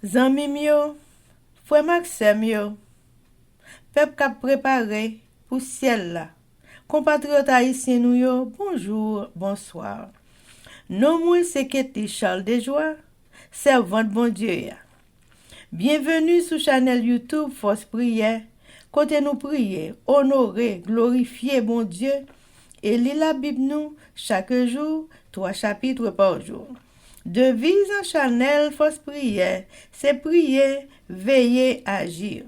Zanmim yo, frère Maxime yo, peuple k'ap préparé pour ciel là. Compatriotes haïtiens nous yo, bonjour, bonsoir. Non moi c'est Ketty Charles Desjoie, servante bon Dieu ya. Bienvenue sur channel YouTube Force Prière, côté nous prier, honorer, glorifier bon Dieu et lire la Bible nous chaque jour, 3 chapitres par jour. Devise en channel Force Prière, c'est prier, veiller, agir.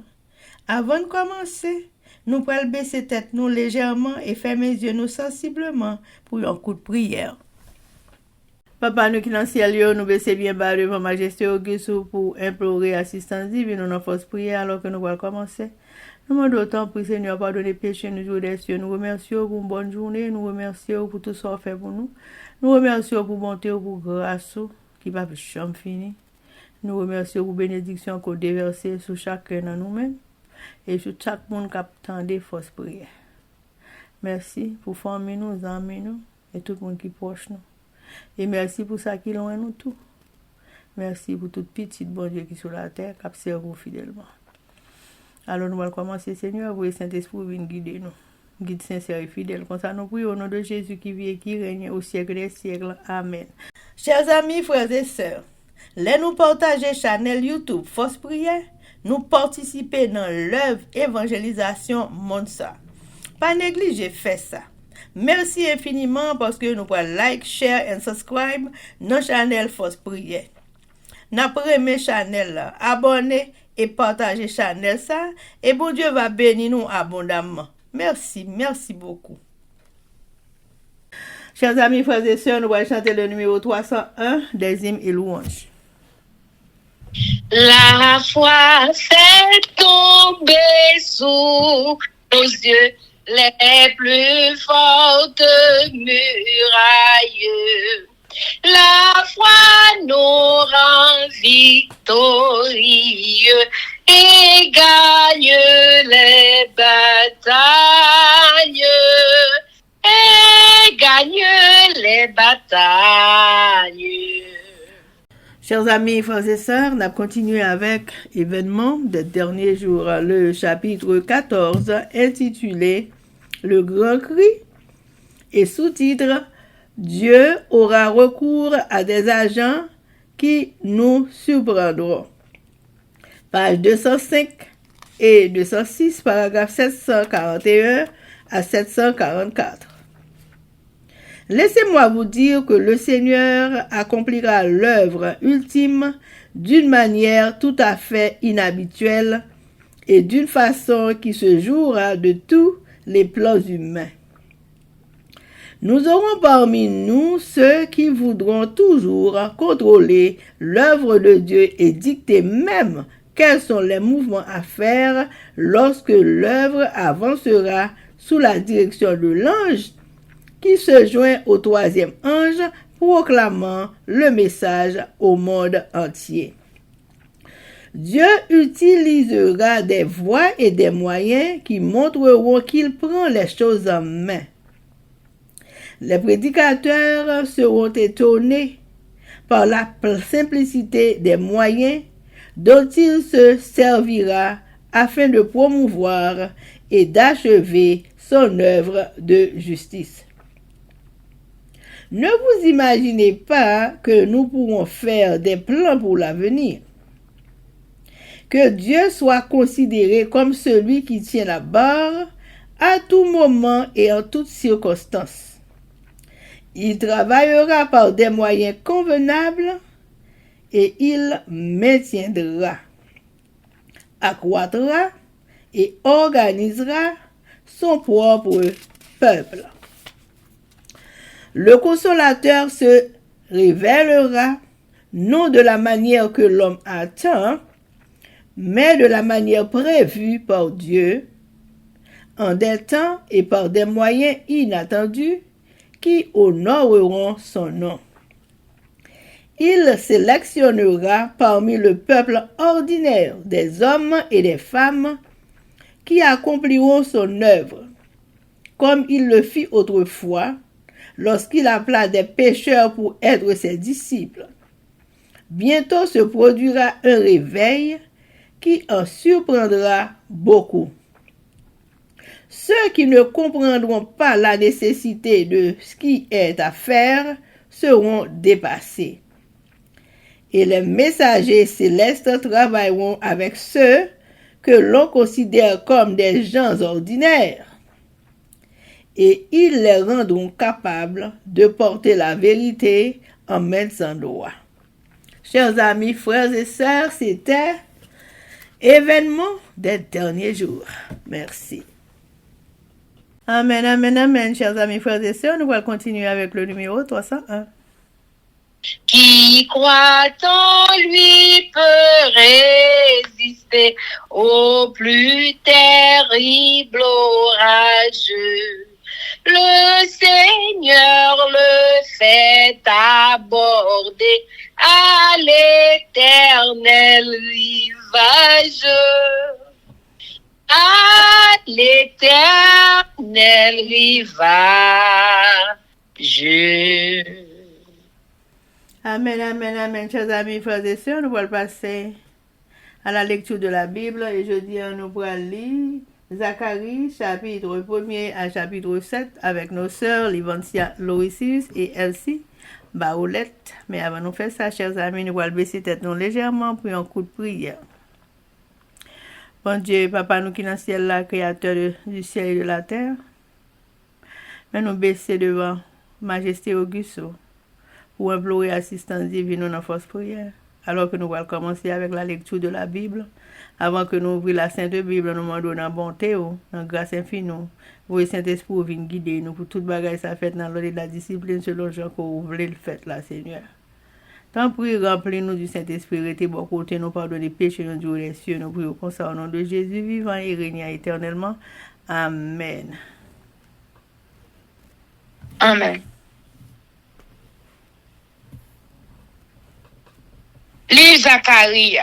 Avant de commencer, nous pouvons baisser tête nous légèrement et fermer les yeux nous sensiblement pour un coup de prière. Papa, nous qui dans le ciel, nous baissons bien bas devant Majesté Auguste pour implorer assistance divine, nous force prière alors que nous allons commencer. Nous demandons autant pour Seigneur pardonner péché nous jours des cieux. Nous remercions pour une bonne journée, nous remercions pour tout ce qu'on fait pour nous. Nous remercions pour bonté, pour grâce qui va jamais finir. Nous remercions pour bénédiction qu'on déverser sur chacun de nous-mêmes et sur chaque monde qui attend des forces prières. Merci pour former nous, amis nous et tout le monde qui est proche nous. Et merci pour ça qui loin nous tout. Merci pour toute petite bon Dieu qui est sur la terre, qui observe fidèlement. Alors nous allons commencer, Seigneur, vous et Saint-Esprit vienne guider nous. Guide sincère et fidèle. Comme ça, nous prions au nom de Jésus qui vit et qui règne au siècle des siècles. Amen. Chers amis, frères et sœurs, les nous partager channel YouTube Force Prière, nous participer dans l'œuvre évangélisation Monsa. Pas négliger faire ça. Merci infiniment parce que nous pouvons like, share et subscribe notre channel Force Prière. N'après mes channel, abonnez et partagez channel ça et bon Dieu va bénir nous abondamment. Merci beaucoup. Chers amis, frères et sœurs, nous allons chanter le numéro 301 des hymnes et louanges. La foi fait tomber sous nos yeux les plus fortes murailles. La foi nous rend victorieux et gagne les batailles. Et gagne les batailles. Chers amis, frères et sœurs, on a continué avec événement des derniers jours, le chapitre 14 intitulé Le grand cri et sous-titre Dieu aura recours à des agents qui nous surprendront. Page 205 et 206, paragraphe 741 à 744. Laissez-moi vous dire que le Seigneur accomplira l'œuvre ultime d'une manière tout à fait inhabituelle et d'une façon qui se jouera de tous les plans humains. Nous aurons parmi nous ceux qui voudront toujours contrôler l'œuvre de Dieu et dicter même quels sont les mouvements à faire lorsque l'œuvre avancera sous la direction de l'ange qui se joint au troisième ange proclamant le message au monde entier. Dieu utilisera des voies et des moyens qui montreront qu'il prend les choses en main. Les prédicateurs seront étonnés par la simplicité des moyens dont il se servira afin de promouvoir et d'achever son œuvre de justice. Ne vous imaginez pas que nous pourrons faire des plans pour l'avenir. Que Dieu soit considéré comme celui qui tient la barre à tout moment et en toutes circonstances. Il travaillera par des moyens convenables et il maintiendra, accroîtra et organisera son propre peuple. Le consolateur se révélera non de la manière que l'homme attend, mais de la manière prévue par Dieu, en des temps et par des moyens inattendus qui honoreront son nom. Il sélectionnera parmi le peuple ordinaire des hommes et des femmes qui accompliront son œuvre, comme il le fit autrefois lorsqu'il appela des pécheurs pour être ses disciples. bientôt se produira un réveil qui en surprendra beaucoup. Ceux qui ne comprendront pas la nécessité de ce qui est à faire seront dépassés. Et les messagers célestes travailleront avec ceux que l'on considère comme des gens ordinaires. Et ils les rendront capables de porter la vérité en maintes endroits. Chers amis, frères et sœurs, c'était événement des derniers jours. Merci. Amen, amen, amen, chers amis, frères et sœurs. Nous allons continuer avec le numéro 301. Qui croit en lui peut résister au plus terrible orage. Le Seigneur le fait aborder à l'éternel rivage. À l'éternel rivage. Amen, amen, amen, chers amis, frères et sœurs. Nous allons passer à la lecture de la Bible et jeudi, nous allons lire Zacharie, chapitre 1er à chapitre 7 avec nos sœurs Livancia Loïsis et Elsie Baoulette. Mais avant de faire ça, chers amis, nous allons baisser tête nous légèrement pour un coup de prière. Bon Dieu, Papa, nous qui dans le ciel là, créateur du ciel et de la terre, mais nous baisser devant Majesté Auguste pour implorer assistance divine dans notre force prière. Alors que nous allons commencer avec la lecture de la Bible, avant que nous ouvrions la Sainte Bible, nous demandons dans bonté, dans grâce infinie, vous et Saint-Esprit viennent guider nous pour toute bagaille ça fait dans l'ordre de la discipline selon Jean que vous voulez le faire là, Seigneur. Tant pis, remplis-nous du Saint-Esprit, restez bon côté, nous pardonnez péchés, nous Dieu les cieux, nous prions comme ça au nom de Jésus vivant et régnant éternellement. Amen. Amen. Livre Zacharie,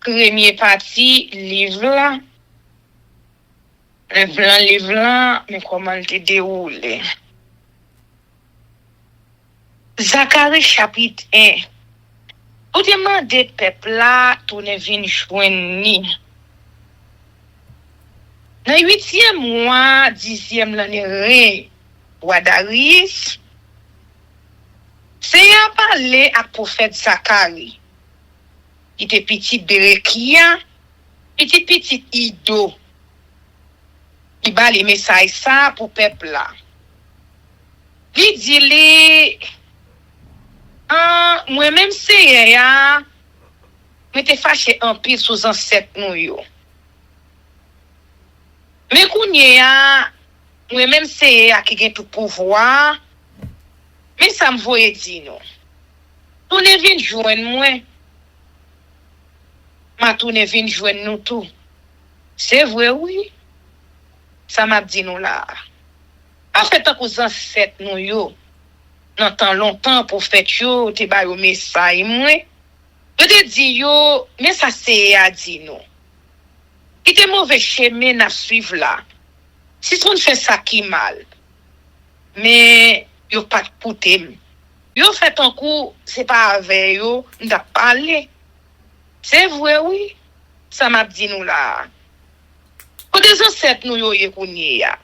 premier partie, livre là. Le plan livre là, mais comment te déroule. Zacharie chapitre 1. Ou demande peuple là, tourne vin joindre. Dans 8e mois, 10e l'année, roi Darius, Seigneur parlé à prophète Zacharie. Il était petit Berekia, petit Ido. Il bat les messages ça pour peuple là. Il dit moi-même Seigneur, m'était fâché en pile sous ancêtre nous yo. Mais kounya moi-même Seigneur qui gagne tout pouvoir. Mais ça me voyait dire non. Tourne vient joindre moi. Ma tourne vient joindre nous tout. C'est vrai oui. Ça m'a dit nous là. En fait tant que ancêtre nous yo. Dans temps longtemps pour faire yo te ba yo message moi. Je te dis yo mais ça c'est à dire nous. Il te mauvais chemin à suivre là. Si on fait ça qui mal. Mais yo pas poutem. Yo fait un coup, c'est pas avec yo, n'a parlé. C'est vrai oui. Ça m'a dit nous là. Pour des ancêtres nous yo ya.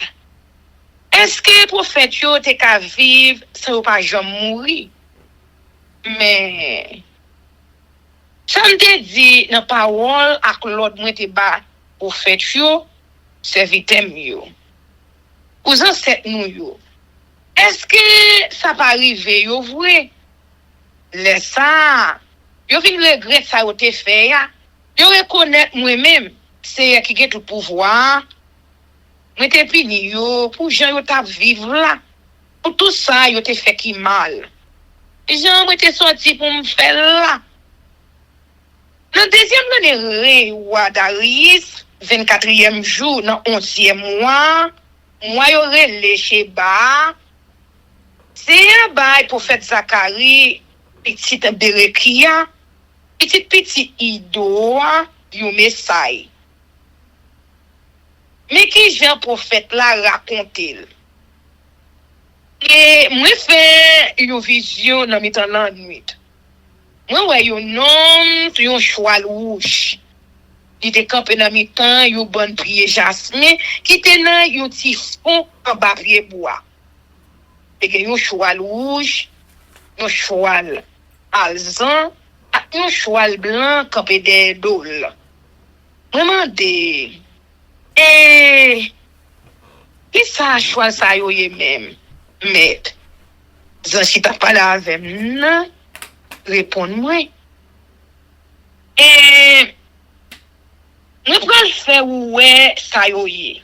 Est-ce que prophète yo te ka vivre sans pas jamais mourir? Mais ça me dit dans parole ak l'autre moi te ba prophète yo, servitem yo. Aux ancêtres nous yo. Est-ce que ça va arriver, yo vrai? Laisse ça. Yo vin regret ça ou te fait ya. Yo reconnaître moi-même, c'est qui a tout pouvoir. Moi te pini yo pour gens yo t'a vivre là. Pour tout ça yo te fait qui mal. Jean moi te sorti pour me faire là. Dans deuxième année roi Darius, 24e jour dans 11e mois, moi yo relé chez ba. C'est un bail prophète Zacharie, petit Berekia, petit Ido, yon message. Mais qui vient prophète là raconter? Et moi fait une vision dans mi temps la nuit. Moi ouais un homme sur un cheval rouge. Il était campé dans mi temps, un bon prier jasmin qui était dans un petit fond en bas pied bois. Et un cheval rouge, un cheval alezan, un cheval blanc campé des dôles. Vraiment des et qui ça cheval ça yo même mais zan si t'as parlé avec non réponds-moi et nous pral faire ouais ça yo yé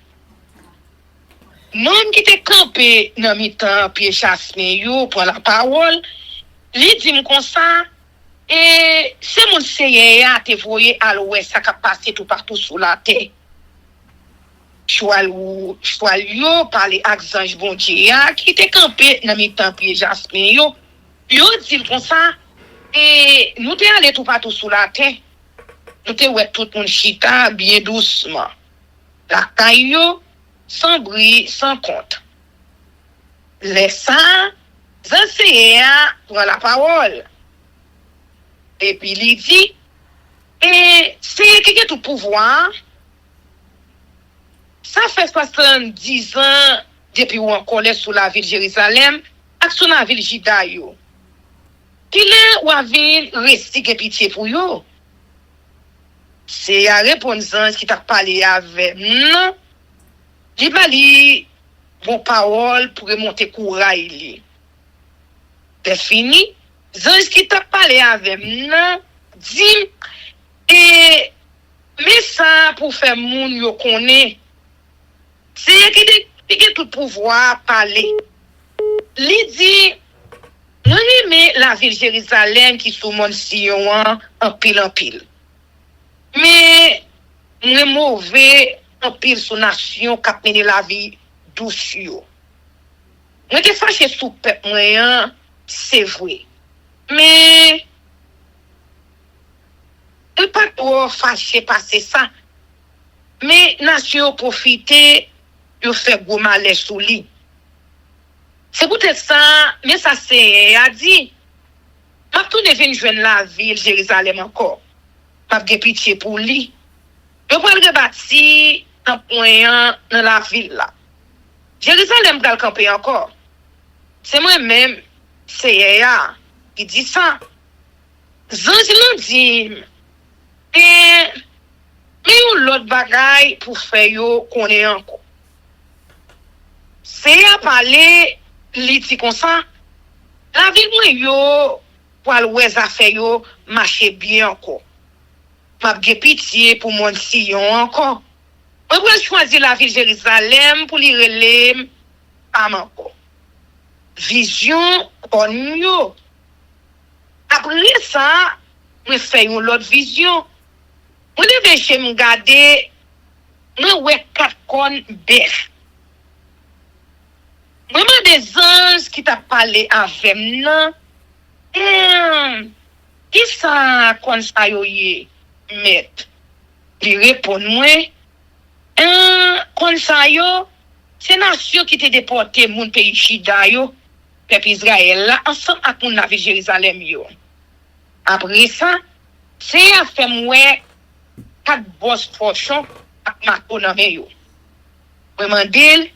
non qui te campé dans mi temps pied jasmin yo pour la parole li dit m comme ça et c'est mon seye a te voyer à l'ouest ça qui passé tout partout sur la terre choal yo parler avec ange bon Dieu qui te campé dans mi temps pied jasmin yo dit comme ça et nous te allé tout partout sur la terre nous te ouais tout monde chita bien doucement la caillou sans bruit sans compte laisse ça enseignant pour la parole et puis il dit et c'est qui a tout pouvoir ça fait 70 ans depuis on collait sous la ville Jérusalem et sous la ville Juda yo qui là ou avait resti pitié pour yo c'est à répondre qui t'a parlé avec non il m'a dit bon parole pour remonter courage li c'est fini Zange qui t'a parlé avec non dit et mais ça pour faire moun yo connaît c'est qui a tout pouvoir parler li dit nous aimons la ville Jérusalem qui sous mon Sion en pile mais nous mauvais en pile sous nation qui a mené la vie douce yo nous te fâché sous peuple moyen c'est vrai mais il pas trop fâché passer ça mais nation profiter yo fait gros malaise sous lui c'est peut-être ça mais ça c'est a dit m'a tout devine joindre la ville Jérusalem encore m'a gen pitié pour lui yo pral rebâti en point dans la ville là Jérusalem pral camper encore c'est moi même c'est Yaya qui dit ça Zange nous dit et mais l'autre bagaille pour faire yo connaît encore c'est à parler li ti comme ça la ville moi yo pour l'ouest affaire yo marcher bien encore m'a gen pitié pour mon Sion encore on va choisir la ville Jérusalem pour li relève pas encore vision on yo après ça me fait une autre vision on leve chez me garder moi ouais quatre con bœuf vraiment des anges qui t'a parlé avec non qui ça kon ça yo yé met il répond moi kon ça yo c'est nation qui te déporté mon pays Juda yo peuple Israël là ensemble avec mon la ville Jérusalem yo après ça c'est à faire moi quatre boss forchon avec ma toname yo vraiment dit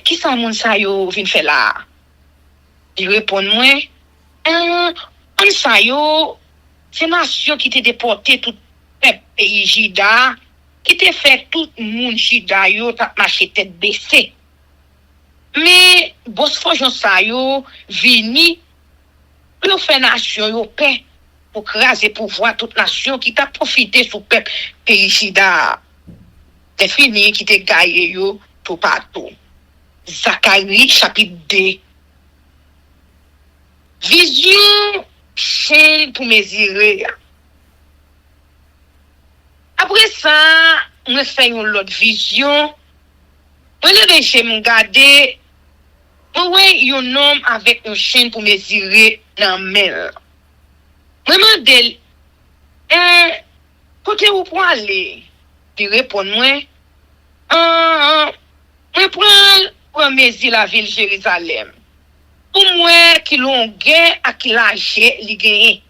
qui ça moun sa yo vinn faire là il répond moi on sa yo c'est nation qui te déporté tout pays Juda qui te fait tout moun Juda yo t'a marché tête baissée mais boss forchon sa yo vini pour faire nation yo paix pour craser pouvoir toute nation qui t'a profité sous peuple pays Juda c'est fini qui te gaillé yo tout partout Zacharie chapitre 2 vision chaîne pour mesurer après ça on fait une autre vision on lever chez me garder ouais un homme avec une chaîne pour mesurer dans mer vraiment d'elle côté où pour aller il répond moi on prend promesi la ville Jérusalem. Pour moi, qui l'ont gagné à qui l'a gagné.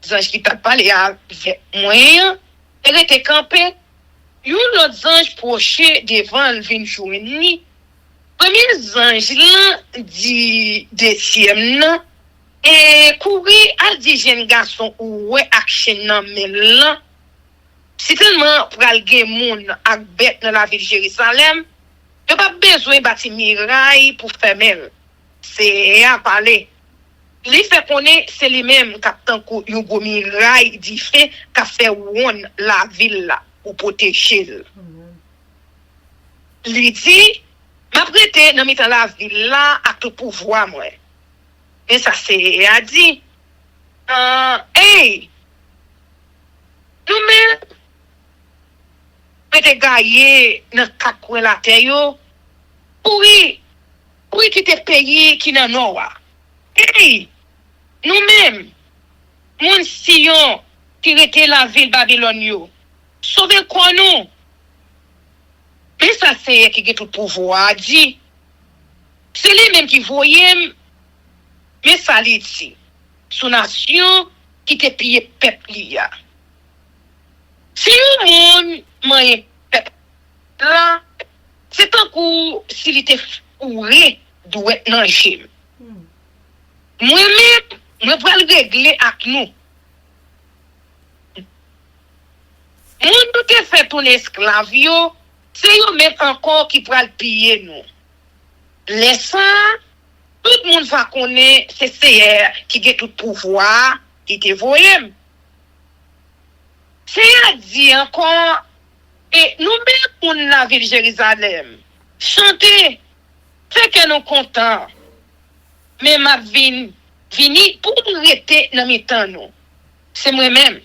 Zange qui t'a parlé avec moi, elle était campée. Yon l'autre ange proché devant le vin jouni. Premier ange là dit deuxième là et courir à dit jeune garçon ouais action nan men là. Si tellement pral gen moun ak bête dans la ville de Jérusalem, y a pas besoin bâtir muraille pour fermer. C'est à parler. Li fait connaître c'est lui-même qui tant ko yon gros muraille di fait qu'a fait won la ville là pour protéger. Li dit m'a prêté dans mitan la ville là à tout pouvoir moi. Et ça c'est a dit hey nous-mêmes prêté gaillé dans quatre coins la terre yo pour quitter pays qui nan noa. Hey nous-mêmes mon Sion qui était la ville Babylone yo sauver quoi nous. Mais ça c'est qui a tout pouvoir dit. C'est lui même qui voyait mais ça li dit. Son nation qui te pillé peuple ya. Si un monde moyen peuple là, c'est un coup s'il était fourré doit être dans gym. Moi-même, je vais le régler avec nous. Moun tout est fait ton esclave yo, c'est eux même encore qui pral piller nous. Laissant tout le monde va connaître c'est Seigneur qui a tout pouvoir qui te voyait. Seigneur dit encore et nous-mêmes pour la ville de Jérusalem chanter fait que nous contents. Mais ma vini pour nous rester dans mes temps nous. C'est moi-même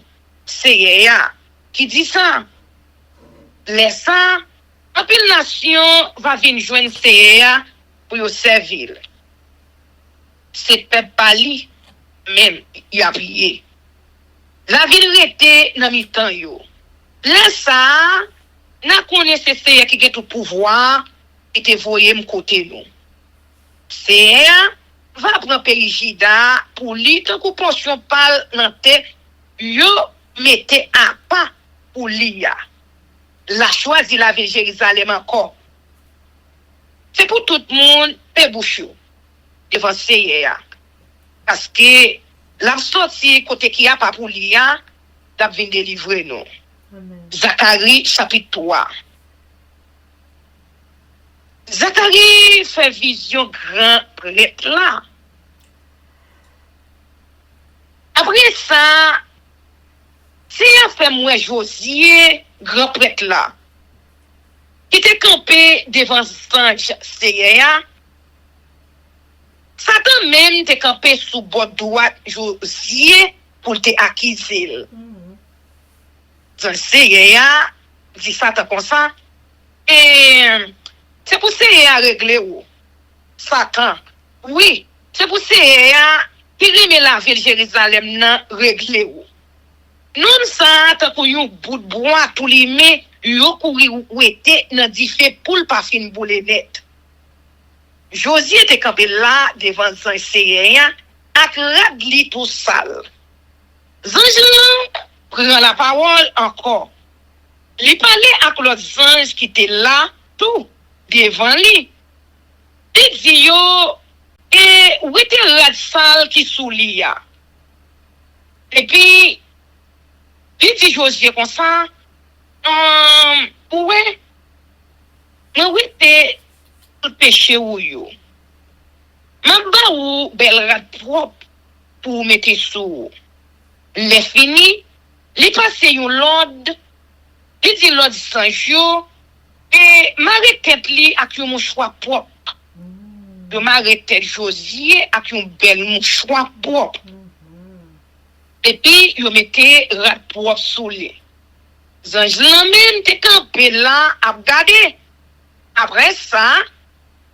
Seigneur qui dit ça. Laissant en pile nation va venir joindre Seigneur pour yo servir. C'est peuple pali même y a prié. La ville était dans mi temps yo. Là ça n'a connaissé Seigneur qui a tout pouvoir et te voyer me côté nous. Seigneur va prendre pays Juda pour lui tant qu'on portion parle dans tête yo mettez à pas pour l'IA. La choisi la ville Jérusalem encore. C'est pour tout le monde pe bouchou devant Seigneur. Parce que la sortie côté qui a pas pour l'IA, t'a vinn délivrer nous. Zacharie chapitre 3. Zacharie fait vision grand prêtre là. Après ça, si a fait moi Josué grand prêtre là, qui était campé devant Sange Seigneur, Satan même était campé sous bord droite Josué pour te acquiser. Donc Seigneur dit Satan comme ça, et c'est pour Seigneur régler ou Satan. Oui, c'est pour Seigneur qui remet la ville de Jérusalem nan régler ou. Non ça tant pour yon bout de bois tout li met yo kouri ou était nan di fait pour pas fin boule net. Josué était campé là devant un Seigneur ak ragli tout sale. Zange prend la parole encore. Li parlait ak l'autre ange qui était là tout devant lui. Il dit yo et où était rad sale qui sous lui. Et puis il dit Josué comme ça ouais mais où était tout péché ou yo. Mamba ou bel rad propre pour mettre sous. Les fini, li passe yon l'ordre, li dit l'ordre Sancho, et marre tête li ak yon mouchoir propre. De marre tête Josué ak yon bel mouchoir propre. Et puis, yon mette rat propre sous li. Zange même te campé là, à regarder. Après ça,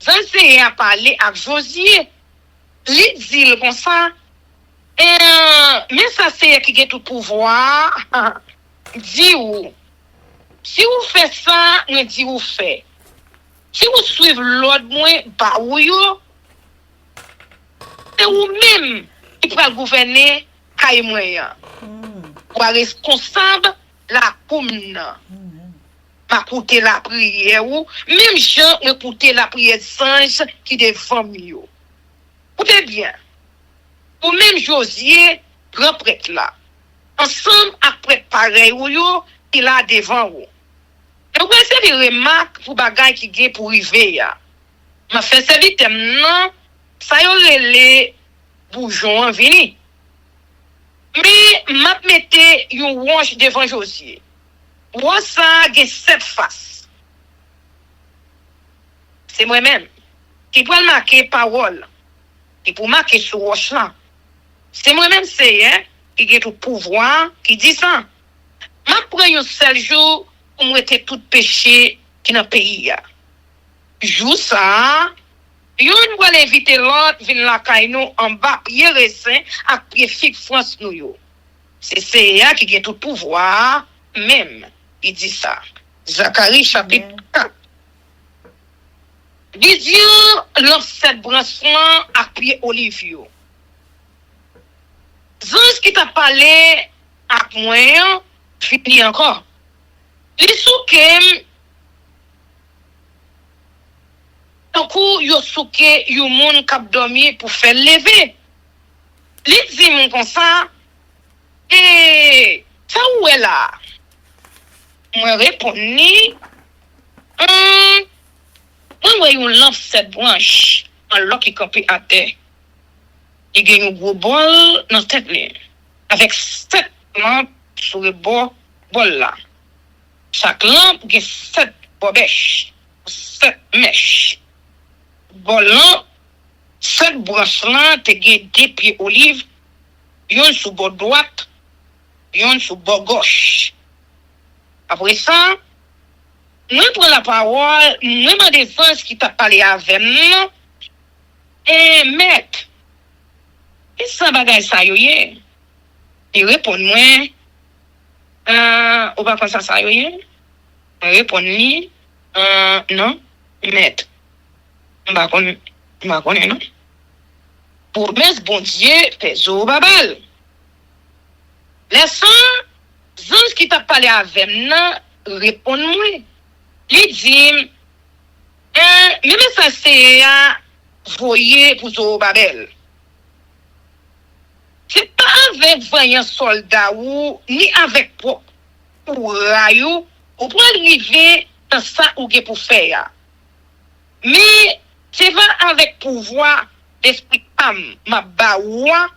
Zange a parlé avec Josué. Li dit comme ça, mais ça c'est qui a tout pouvoir. Dis ou si vous faites ça, on dit vous fait. Si vous suivez l'ordre, moi, bah oui, c'est vous-même qui pouvez gouverner caille moyen. Ou responsable la commune. M'a écouté la prière ou même gens ont écouté la prière de singe qui défend mieux. Écoutez bien. Ou même Josier, grand prêtre là. Ensemble après pareil ou yo, il a devant ou. Et vous avez des remarques pour bagay qui gagne pour river ya. M'a fait servir non, ça yo les bourgeons vini. Mais m'a mette yon wanche devant Josier. Ou ça gen 7 faces. C'est moi-même qui pour marquer parole, qui pour marquer sur roche là. C'est moi-même c'est qui a tout pouvoir qui dit ça. M'a prend un seul jour pour m'être tout péché qui dans pays a. Jour ça, yon va inviter l'autre vinn la kay nou en bas prier saint ak prier fixe France nou yo. C'est CA qui a tout pouvoir même qui dit ça. Zacharie chapitre 4. Didier lance cette branche-là à pied Olivio. Zans qui t'a parlé à moi, fini encore. Les soukem, tant coup, yo souke, yo moun kap dormi pour faire lever. Les dit mon comme ça, et ça où est là? Moi répondis, moi yon lance cette branche, en l'eau qui campé à terre. Il y a un gros bol dans cette ligne, avec 7 lampes sur le bord là. Chaque lampe a 7 bobèches, 7 mèches. Bol là, 7 branches là, te gen 2 pieds olives, yon sur bord droite, yon sur bord gauche. Après ça, nous prenons la parole, nous demandons des gens qui t'a parlé avec nous, et maître, et ça bagay ça yo yé. Il répond moi, ou pas comme ça yo yé. Il répond lui, non, maître. M'ba connaît non. Pour mes bon Dieu, fait zo babal. Les gens qui t'a parlé avec nous, répond moi. Il dit, même ça c'est voyer pour zo babel. C'est pas avec voyant soldat ou ni avec pour rayou ou pour arriver dans ça ou pour faire. Mais c'est pas avec pouvoir d'esprit ma baoua,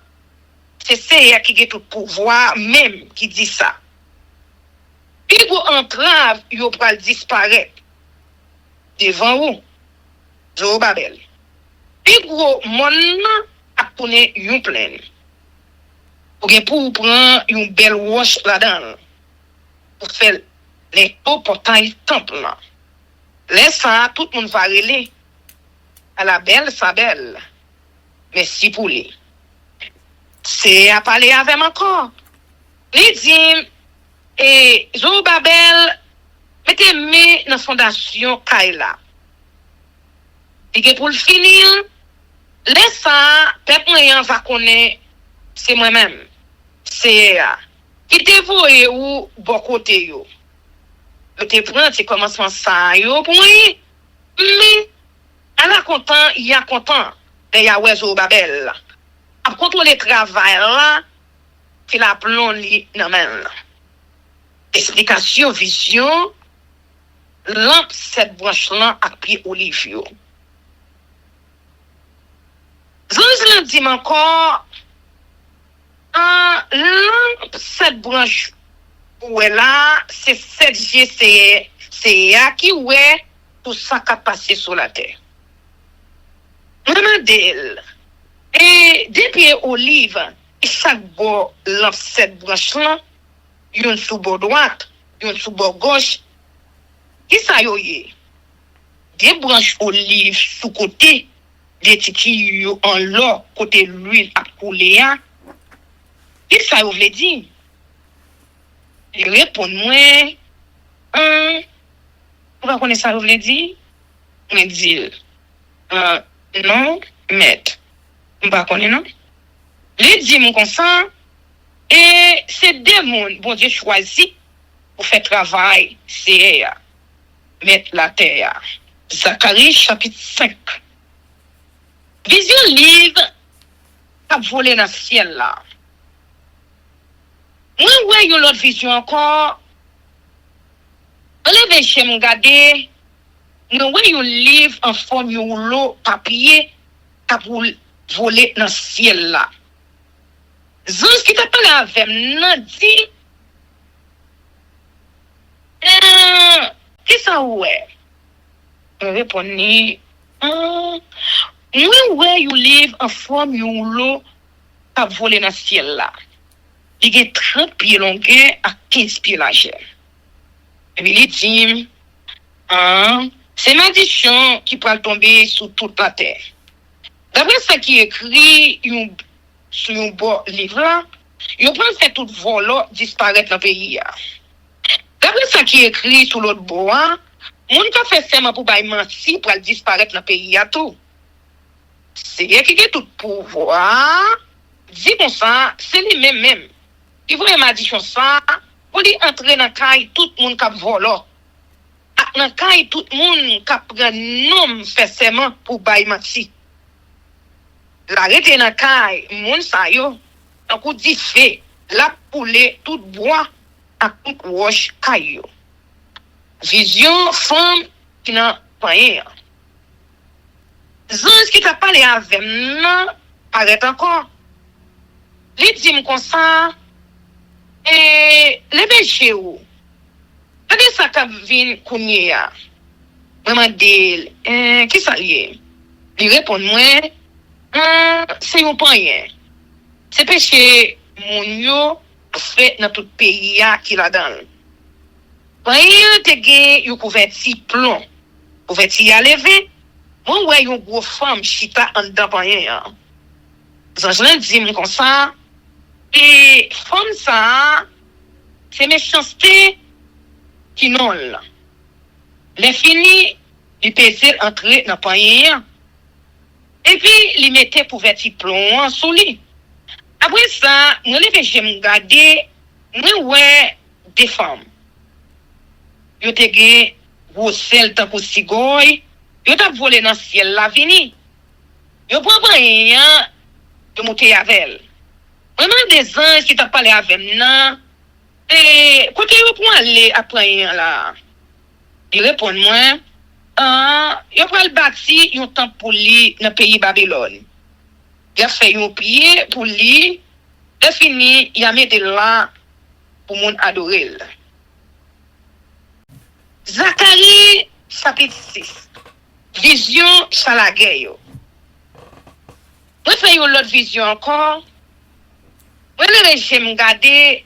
c'est ça qui a tout pouvoir même qui dit ça. Puis pour entrave, il va disparaître devant vous, Zorobabel. Puis pour mon a tourné une pleine. Pour prendre une belle roche là-dedans, pour faire les hauts portails temple là. Laisse ça, tout le monde va relayer à la belle, sa belle. Merci pour lui. C'est à parler avec encore. Il dit, et Zorobabel, mettez-moi dans la fondation Kaila. Et pour le finir, laisse ça, peuple moyen va connaître, c'est moi-même. C'est qui te voye ou bon côté yo. Je te prends, tu commences à ça yo pour moi. Mais, à la content, il y a content. Il y a Wezo Babel. À contrôler le travail là, c'est la plomb li nan men. Explication, vision, lampe cette branche là à pied olivio. Je dis encore, lampe cette branche où est là, c'est 7G, c'est qui ouais tout ça qui a passé sur la terre. Demandez-le. Et depuis olive, chaque bord lampe cette branche là, yon sous bord droite, yon sous bord gauche. Qui ça yo yé? Des branches olive sous côté, des tiki en l'eau côté l'huile à couler. Qui ça yo vle di? Il répond moi, on va connaître ça yo vle di? me dit, non, maître. M'pas connaît, non? Les dit, mon consent, et c'est des mondes, bon Dieu choisi pour faire travail, c'est mettre la terre. Zacharie, chapitre 5. Vision livre, a volé dans le ciel là. Moi, ouais, yon l'autre vision encore. Enlevez chez mon gade, moi, ouais, yon livre en forme yon lot papier, a volé dans le ciel là. Zons qui t'a parlé avec moi, dit, qu'est-ce que ça ouais? Je répondis, oui, ouais, yon livre en forme yon lot a volé dans le ciel là. Il y a 30 pieds longueur à 15 pieds largeur. Et puis il dit, c'est malédiction qui peut tomber sur toute la terre. D'après ce qui est écrit sur un beau livre là, il peut faire tout vol disparaître dans le pays. D'après ce qui est écrit sur l'autre bois, moun ka fait seulement pour bailler menti pour disparaître dans le pays à tout. C'est lui qui a tout pouvoir. Dit comme ça, c'est lui-même. Il voit ma dit ça, pour lui entrer dans le caille, tout le monde qui vole. Dans le caille, tout le monde qui prend nom fait seulement pour bailler menti. L'arrêter dans le caille, moun sa yo, un coup dit fait, la poule, tout bois, à tout roche caillou. Vision femme qui n'a pas rien. Zans qui t'a parlé avec moi, arrête encore. Il dit comme ça, et les péchés où? Regardez ça qui vient kounye ya. Maman dit, qui ça lié? Il répond moi, c'est un rien. C'est péché mon yo fait dans tout pays qui la donne. Rien te gen yon couverti plomb. Couverti à lever. Moi ouais yon gros femme chita en dedans rien. Zanjlan dit comme ça et femme ça c'est méchanceté qui non là. Les fini, il pesait entrer dans rien. Et puis il mettait couverti plomb sous lui. Après ça, moi lever j'aime garder moi ouais des femmes. Yo te gen gros sel tant pour cigoy, yo t'a volé dans ciel la vini. Yo prend rien, yo monter avec. Vraiment des anges qui t'a parlé avec nan. Et côté yo pour aller après là. Il répond moi, yo pral bâti yon temple pour lui dans pays Babylone. Il a fait un pied pour lui, et fini, il a mis là pour moun adorer. Zacharie, chapitre 6. Vision Chalagay. Moi, fais une autre vision encore. Moi, j'aime garder.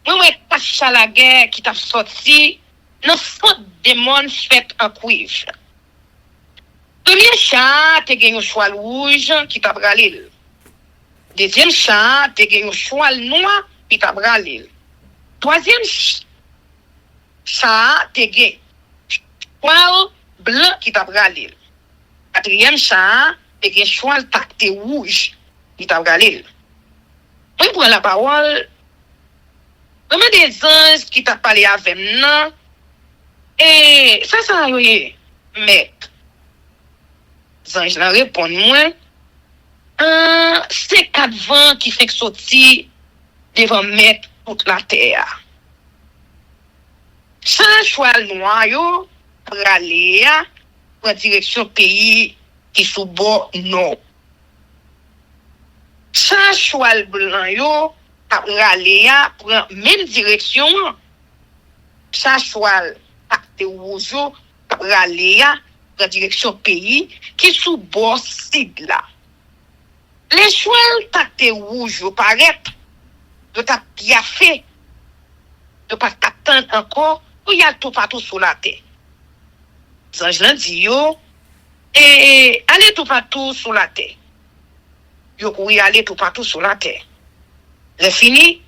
Moi, pas Chalagay qui t'a sorti. Dans ce démon fait en cuivre. Premier chat, t'es gagné un cheval rouge qui t'a bralé. Deuxième chat, t'es gagné un cheval noir qui t'a bralé. Troisième chat, t'es gagné cheval blanc qui t'a bralé. Quatrième chat, t'es gagné cheval tacté rouge qui t'a bralé. Puis pour la parole, vraiment des anges qui t'a parlé avec nous. Et ça oui, maître. Zange la répond moi. C'est 4 vents qui fait sortir devant mettre toute la terre. Sans cheval noir yo pour aller en direction pays qui sous bord nord. Sans cheval blanc yo pour aller pour même direction. Sans cheval acte rouge pour aller en direction pays qui sous bord sud là. Les chouals tacte rouge paraît de ta bien fait de pas t'attendre encore pour y aller tout partout sur la terre. Zanjlan dit yo et aller tout partout sur la terre. Yo courir aller tout partout sur la terre. Le fini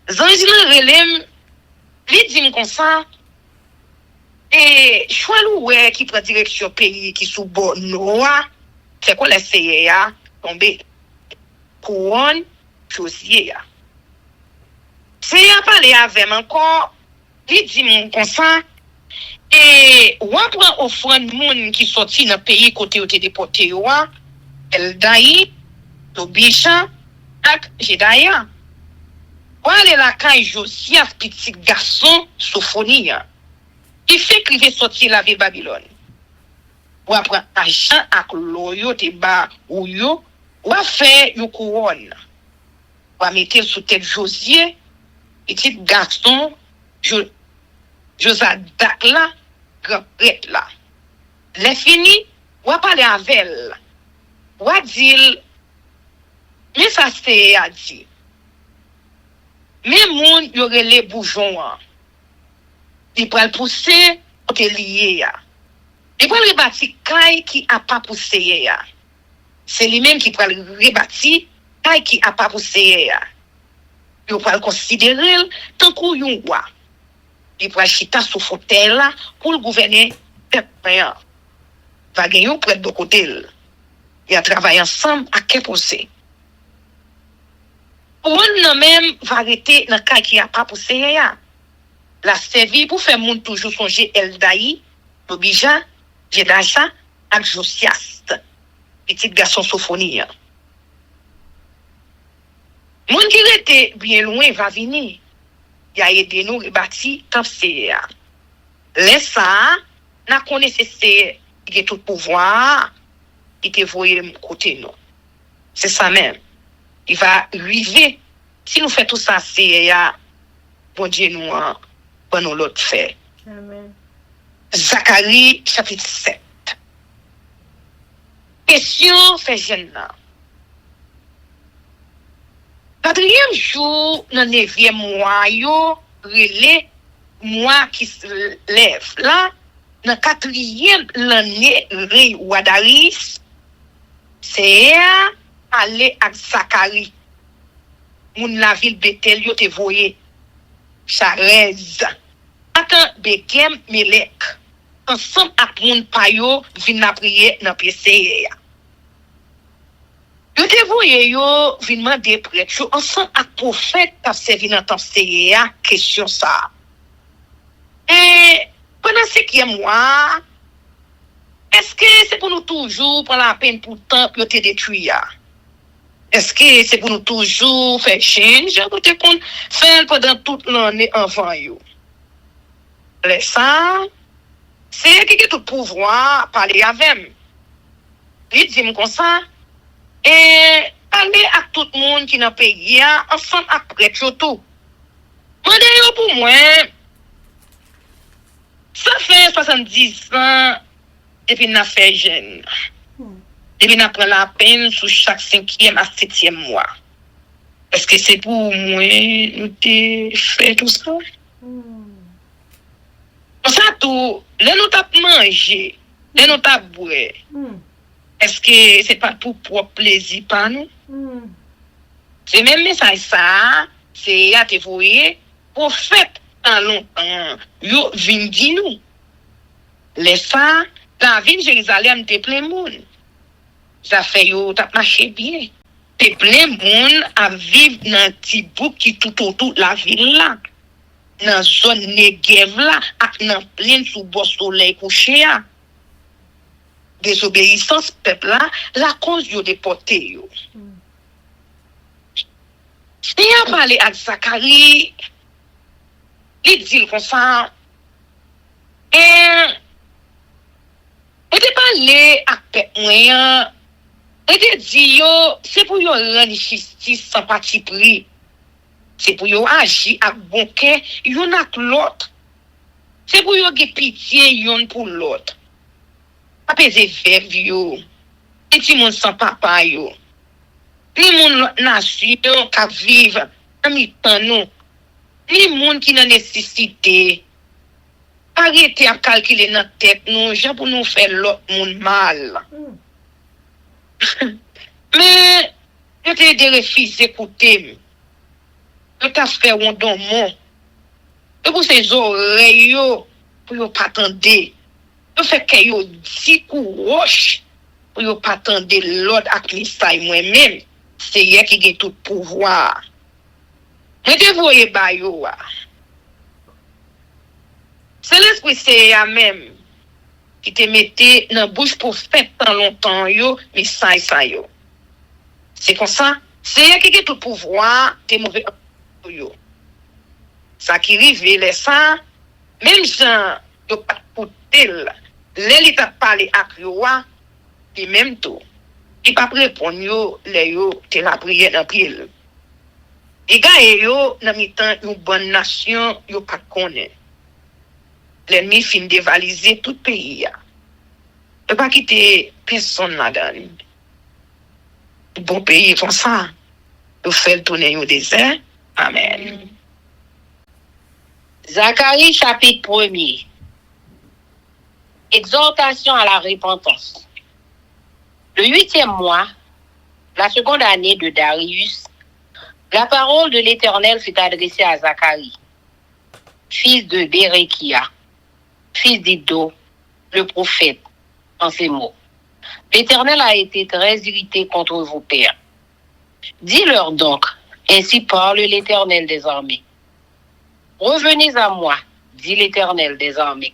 Zanjlan relem li dit comme ça. Et Choualoué qui prend direction pays qui sous bon noir, c'est quoi l'essayer à tomber couronne Josier. C'est à parler avec encore, il dit mon consent, et ou prend offrande moun qui sorti dans pays côté où t'es déporté ou El Daï, Tobisha, ak Jedaya. Ou aller la caille Josias petit garçon Sophonia. Qui fait qu'il veut sortir la ville Babylone. Ou apprend argent ak loyo te ba ou yo, ou a fait une couronne. Ou a mettre sous tête Josier, petit garçon, Josadak là, grand prêtre là. Les fini, ou a parler avec elle. Ou a dire, mais ça c'est à dire. Mais moun y aurait les bourgeons. Il peut le pousser, ou te lié. Il peut le rebâtir caille qui a pas poussé. C'est lui-même qui peut le rebâtir caille qui a pas poussé. Il peut le considérer tant qu'on y a. Il peut chita sous fauteuil là pour le gouverner peuple. Va gagner près de côté. Il a travaillé ensemble à quel poussé. Pour nous même va arrêter dans caille qui a pas poussé. La servi pour faire moun toujours songer El Daï, Tobija, Jedasha, ak Josias, petit garçon Sophonie. Moun qui était bien loin va venir. Il a aidé nous rebâtir tant c'est. Laisse ça, n'a connaissé c'est qui a tout pouvoir, qui te voyé côté nous. C'est ça même. Il va arriver. Si nous faisons tout ça, c'est bon Dieu nous nous l'autre fait. Amen. Zacharie chapitre 7. Question fait jeune là. Quatrième jour, dans le 9e mois, yo, relais, mois qui se lève là, dans 4e l'année, Ré Wadaris, c'est aller à Zacharie. Moun la ville Bethel, yo te voye, Charez. Atan Bekem Melek. Ensemble ak moun payo, vin na priye nan piye. Yo te voye yo, vin mande prêtre yo, ensemble ak prophète kap servi nan tan seye, question ça. Et pendant ce qui est moi, est-ce que c'est pour nous toujours prendre la peine pour temps pour te détruire? Est-ce que c'est pour nous toujours faire change? Ou te qu'on fait pendant toute l'année avant yo? Ça, c'est qui a tout pouvoir parler avec. Il dit comme ça, et parler à tout le monde qui n'a pas payé, ensemble après tout. Mandez pour moi, ça fait 70 ans depuis qu'on a fait jeune. Depuis qu'on a pris la peine sur chaque 5e à 7e mois. Est-ce que c'est pour moi nous te fait tout ça? Pour ça, tout, là nous t'a mangé, là nous t'a boire. Est-ce que c'est pas pour propre plaisir par nous? C'est même message ça, c'est à te voyer, prophète en longtemps, yo vin di nous. Laisse ça, la ville de Jérusalem te plein monde. Ça fait yo t'a marché bien. Te plein monde à vivre dans petit bout qui tout autour la ville là. Dans zone Negev là, ak nan plein sous bord soleil couché. Désobéissance peuple là, la cause yo déporté yo. Si a parlé avec Zacharie, il dit comme ça, et te parlé avec moyen, et te dit yo, c'est pour yo rendre justice sans parti pris. C'est pour yo agir avec bon cœur, yon ak l'autre. C'est pour yo ge pitié yon pour l'autre. Pas pèse verve yo. Et ti moun sans papa yo. Ni moun nation ka vive en mi-temps nous. Ni moun qui nan nécessité. Arrêtez à calculer dans tête nous, j'ai pour nous faire l'autre moun mal. Mais je te de refuser écouter. Je t'a fait un don mon. Et pour ces oreilles yo, pour yo pas attendre. Yo fait que yo dit roche pour yo pas attendre l'ordre ak l'istay moi-même. C'est yé qui a tout pouvoir. Mais de voye ba yo. C'est l'esprit c'est même qui te mettait dans bouche pour faire tant longtemps yo, mais ça yo. C'est comme ça. C'est yé qui a tout pouvoir, t'es mauvais yo. Ça qui rive les ça, même gens yo pas pour tel. Les t'a parlé ak yo et même tout. Il pas répondre yo, les yo te la prière dans pied. Et gars yo dans mi-temps une bonne nation yo pas connaît. L'ennemi fin dévaliser tout pays. Ne pas quitter personne là-dedans. Bon pays comme ça. Yo fait le tourner au désert. Amen. Zacharie chapitre 1er. Exhortation à la repentance. Le 8e mois, la seconde année de Darius, la parole de l'Éternel fut adressée à Zacharie, fils de Béréchia, fils d'Iddo, le prophète, en ces mots. L'Éternel a été très irrité contre vos pères. Dis-leur donc, ainsi parle l'Éternel des armées. Revenez à moi, dit l'Éternel des armées,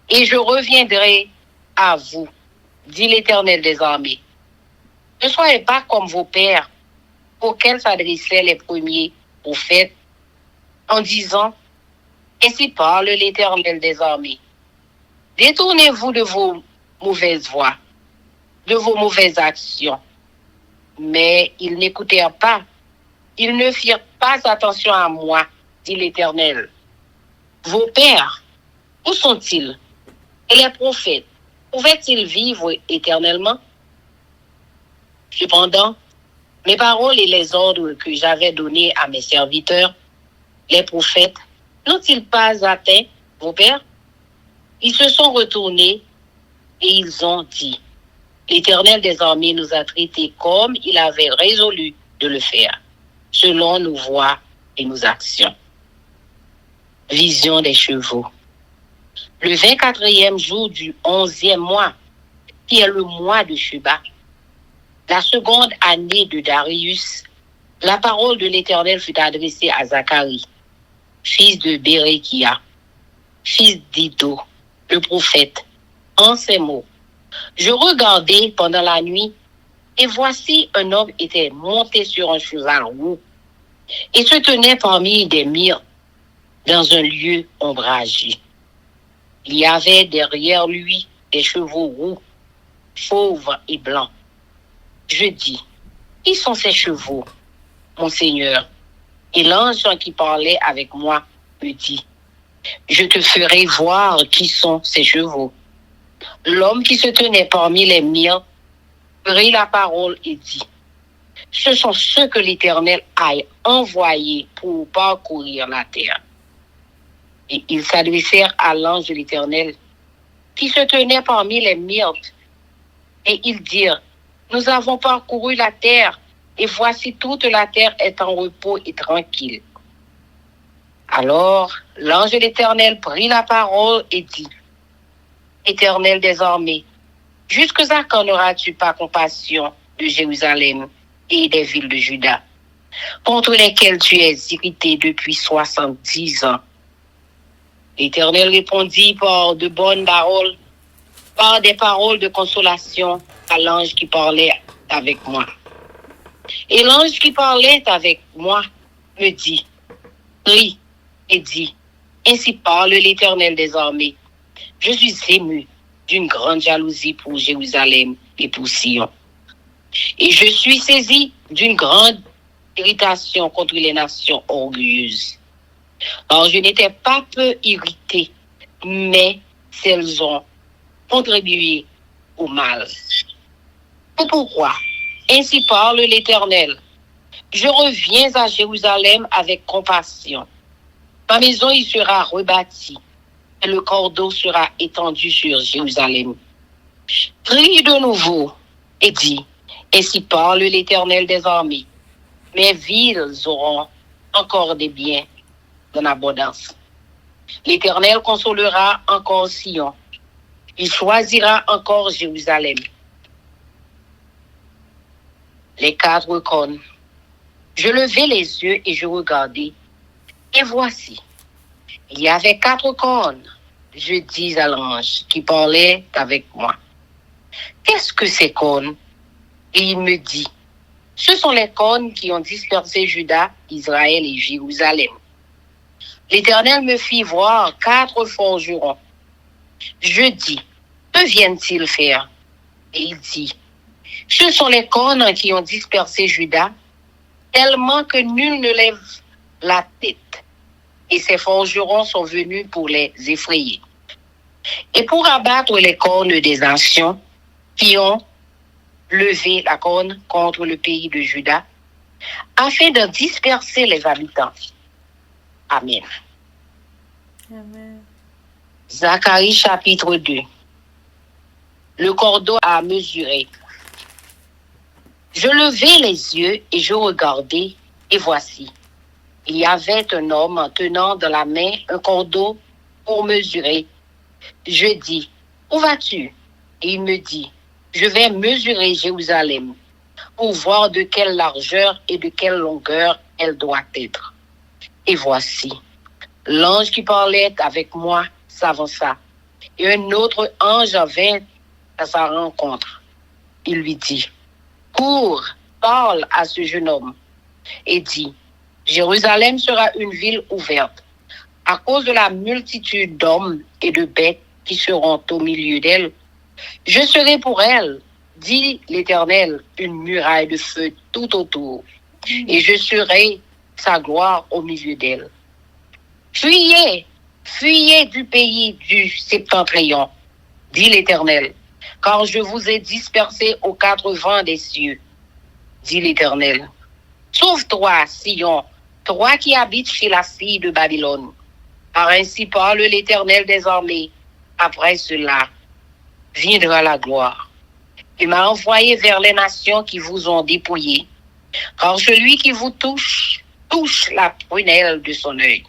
et je reviendrai à vous, dit l'Éternel des armées. Ne soyez pas comme vos pères, auxquels s'adressaient les premiers prophètes, en disant, ainsi parle l'Éternel des armées. Détournez-vous de vos mauvaises voies, de vos mauvaises actions. Mais ils n'écoutèrent pas. Ils ne firent pas attention à moi, dit l'Éternel. Vos pères, où sont-ils? Et les prophètes, pouvaient-ils vivre éternellement? Cependant, mes paroles et les ordres que j'avais donnés à mes serviteurs, les prophètes, n'ont-ils pas atteint vos pères? Ils se sont retournés et ils ont dit, l'Éternel des armées nous a traités comme il avait résolu de le faire, selon nos voies et nos actions. Vision des chevaux. Le 24e jour du 11e mois, qui est le mois de Shuba, la seconde année de Darius, la parole de l'Éternel fut adressée à Zacharie, fils de Béréchia, fils d'Iddo, le prophète, en ces mots. Je regardais pendant la nuit, et voici un homme était monté sur un cheval roux, et se tenait parmi des myrtes, dans un lieu ombragé. Il y avait derrière lui des chevaux roux, fauves et blancs. Je dis, qui sont ces chevaux, mon Seigneur? Et l'ange qui parlait avec moi me dit, je te ferai voir qui sont ces chevaux. L'homme qui se tenait parmi les myrtes prit la parole et dit, ce sont ceux que l'Éternel a envoyés pour parcourir la terre. Et ils s'adressèrent à l'ange de l'Éternel qui se tenait parmi les myrtes. Et ils dirent, nous avons parcouru la terre, et voici toute la terre est en repos et tranquille. Alors l'ange de l'Éternel prit la parole et dit, Éternel des armées, jusqu'à quand n'auras-tu pas compassion de Jérusalem et des villes de Juda, contre lesquelles tu es irrité depuis 70 ans? L'Éternel répondit par de bonnes paroles, par des paroles de consolation à l'ange qui parlait avec moi. Et l'ange qui parlait avec moi me dit, prie et dit, ainsi parle l'Éternel des armées. Je suis ému d'une grande jalousie pour Jérusalem et pour Sion. Et je suis saisi d'une grande irritation contre les nations orgueilleuses. Alors je n'étais pas peu irrité, mais elles ont contribué au mal. C'est pourquoi, ainsi parle l'Éternel, je reviens à Jérusalem avec compassion. Ma maison y sera rebâtie, et le cordeau sera étendu sur Jérusalem. Prie de nouveau et dis, ainsi parle l'Éternel des armées, mes villes auront encore des biens en abondance. L'Éternel consolera encore Sion. Il choisira encore Jérusalem. Les 4 cônes. Je levai les yeux et je regardai. Et voici, il y avait 4 cônes. Je dis à l'ange qui parlait avec moi, qu'est-ce que ces cônes? Et il me dit, ce sont les cônes qui ont dispersé Juda, Israël et Jérusalem. L'Éternel me fit voir 4 forgerons. Je dis, que viennent-ils faire? Et il dit, ce sont les cônes qui ont dispersé Juda, tellement que nul ne lève la tête. Et ces forgerons sont venus pour les effrayer. Et pour abattre les cônes des nations qui ont levé la cône contre le pays de Juda, afin de disperser les habitants. Amen. Amen. Zacharie chapitre 2. Le cordeau à mesurer. Je levai les yeux et je regardai, et voici, il y avait un homme tenant dans la main un cordeau pour mesurer. Je dis, où vas-tu? Et il me dit, je vais mesurer Jérusalem pour voir de quelle largeur et de quelle longueur elle doit être. Et voici, l'ange qui parlait avec moi s'avança, et un autre ange vint à sa rencontre. Il lui dit, cours, parle à ce jeune homme, et dit, Jérusalem sera une ville ouverte, à cause de la multitude d'hommes et de bêtes qui seront au milieu d'elle. Je serai pour elle, dit l'Éternel, une muraille de feu tout autour, et je serai sa gloire au milieu d'elle. Fuyez, fuyez du pays du septentrion, dit l'Éternel, car je vous ai dispersés aux 4 vents des cieux, dit l'Éternel. Sauve-toi, Sion, toi qui habites chez la fille de Babylone. Car ainsi parle l'Éternel des armées. Après cela, viendra la gloire. Il m'a envoyé vers les nations qui vous ont dépouillé. Car celui qui vous touche, touche la prunelle de son œil.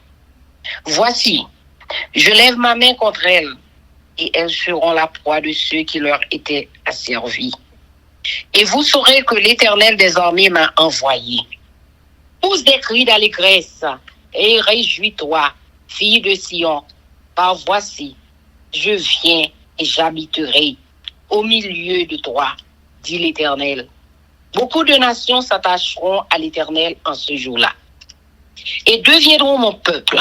Voici, je lève ma main contre elles, et elles seront la proie de ceux qui leur étaient asservis. Et vous saurez que l'Éternel des armées m'a envoyé. Pousse des cris d'allégresse, et réjouis-toi, fille de Sion, car voici, je viens et j'habiterai au milieu de toi, dit l'Éternel. Beaucoup de nations s'attacheront à l'Éternel en ce jour-là, et deviendront mon peuple.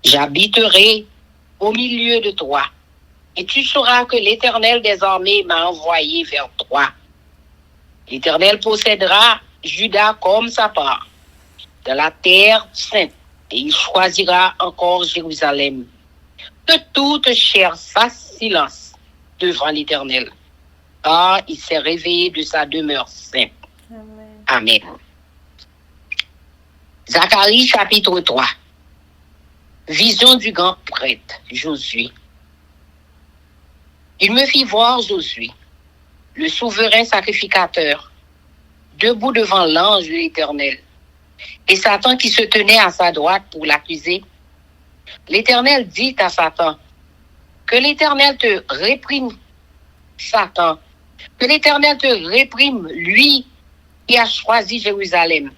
J'habiterai au milieu de toi, et tu sauras que l'Éternel des armées m'a envoyé vers toi. L'Éternel possédera Juda comme sa part, de la terre sainte, et il choisira encore Jérusalem. Que toute chair fasse silence devant l'Éternel, car il s'est réveillé de sa demeure sainte. Amen. Amen. Zacharie chapitre 3. Vision du grand prêtre Josué. Il me fit voir Josué, le souverain sacrificateur, debout devant l'ange de l'Éternel, et Satan qui se tenait à sa droite pour l'accuser. L'Éternel dit à Satan, que l'Éternel te réprime, Satan, que l'Éternel te réprime, lui qui a choisi Jérusalem.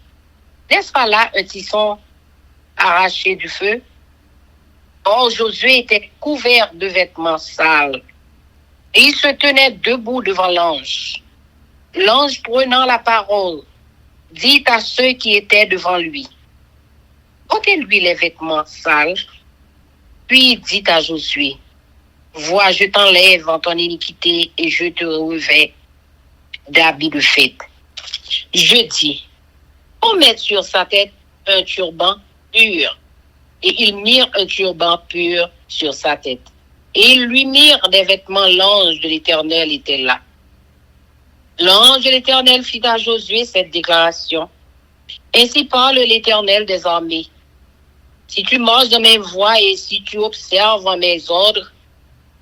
N'est-ce pas là un tisson arraché du feu? Or, Josué était couvert de vêtements sales, et il se tenait debout devant l'ange. L'ange, prenant la parole, dit à ceux qui étaient devant lui, ôtez-lui les vêtements sales. Puis il dit à Josué, vois, je t'enlève en ton iniquité et je te revêts d'habits de fête. Je dis, on met sur sa tête un turban pur. Et ils mirent un turban pur sur sa tête. Et ils lui mirent des vêtements. L'ange de l'Éternel était là. L'ange de l'Éternel fit à Josué cette déclaration. Ainsi parle l'Éternel des armées. Si tu marches dans mes voies et si tu observes mes ordres,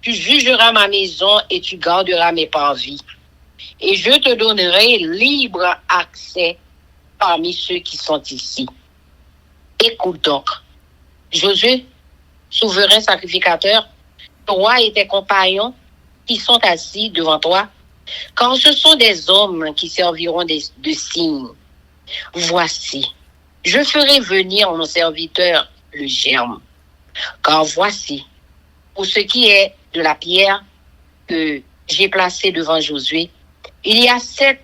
tu jugeras ma maison et tu garderas mes parvis. Et je te donnerai libre accès parmi ceux qui sont ici. Écoute donc. Josué souverain sacrificateur, toi et tes compagnons qui sont assis devant toi, car ce sont des hommes qui serviront de signes. Voici, je ferai venir mon serviteur le germe, car voici, pour ce qui est de la pierre que j'ai placée devant Josué, il y a 7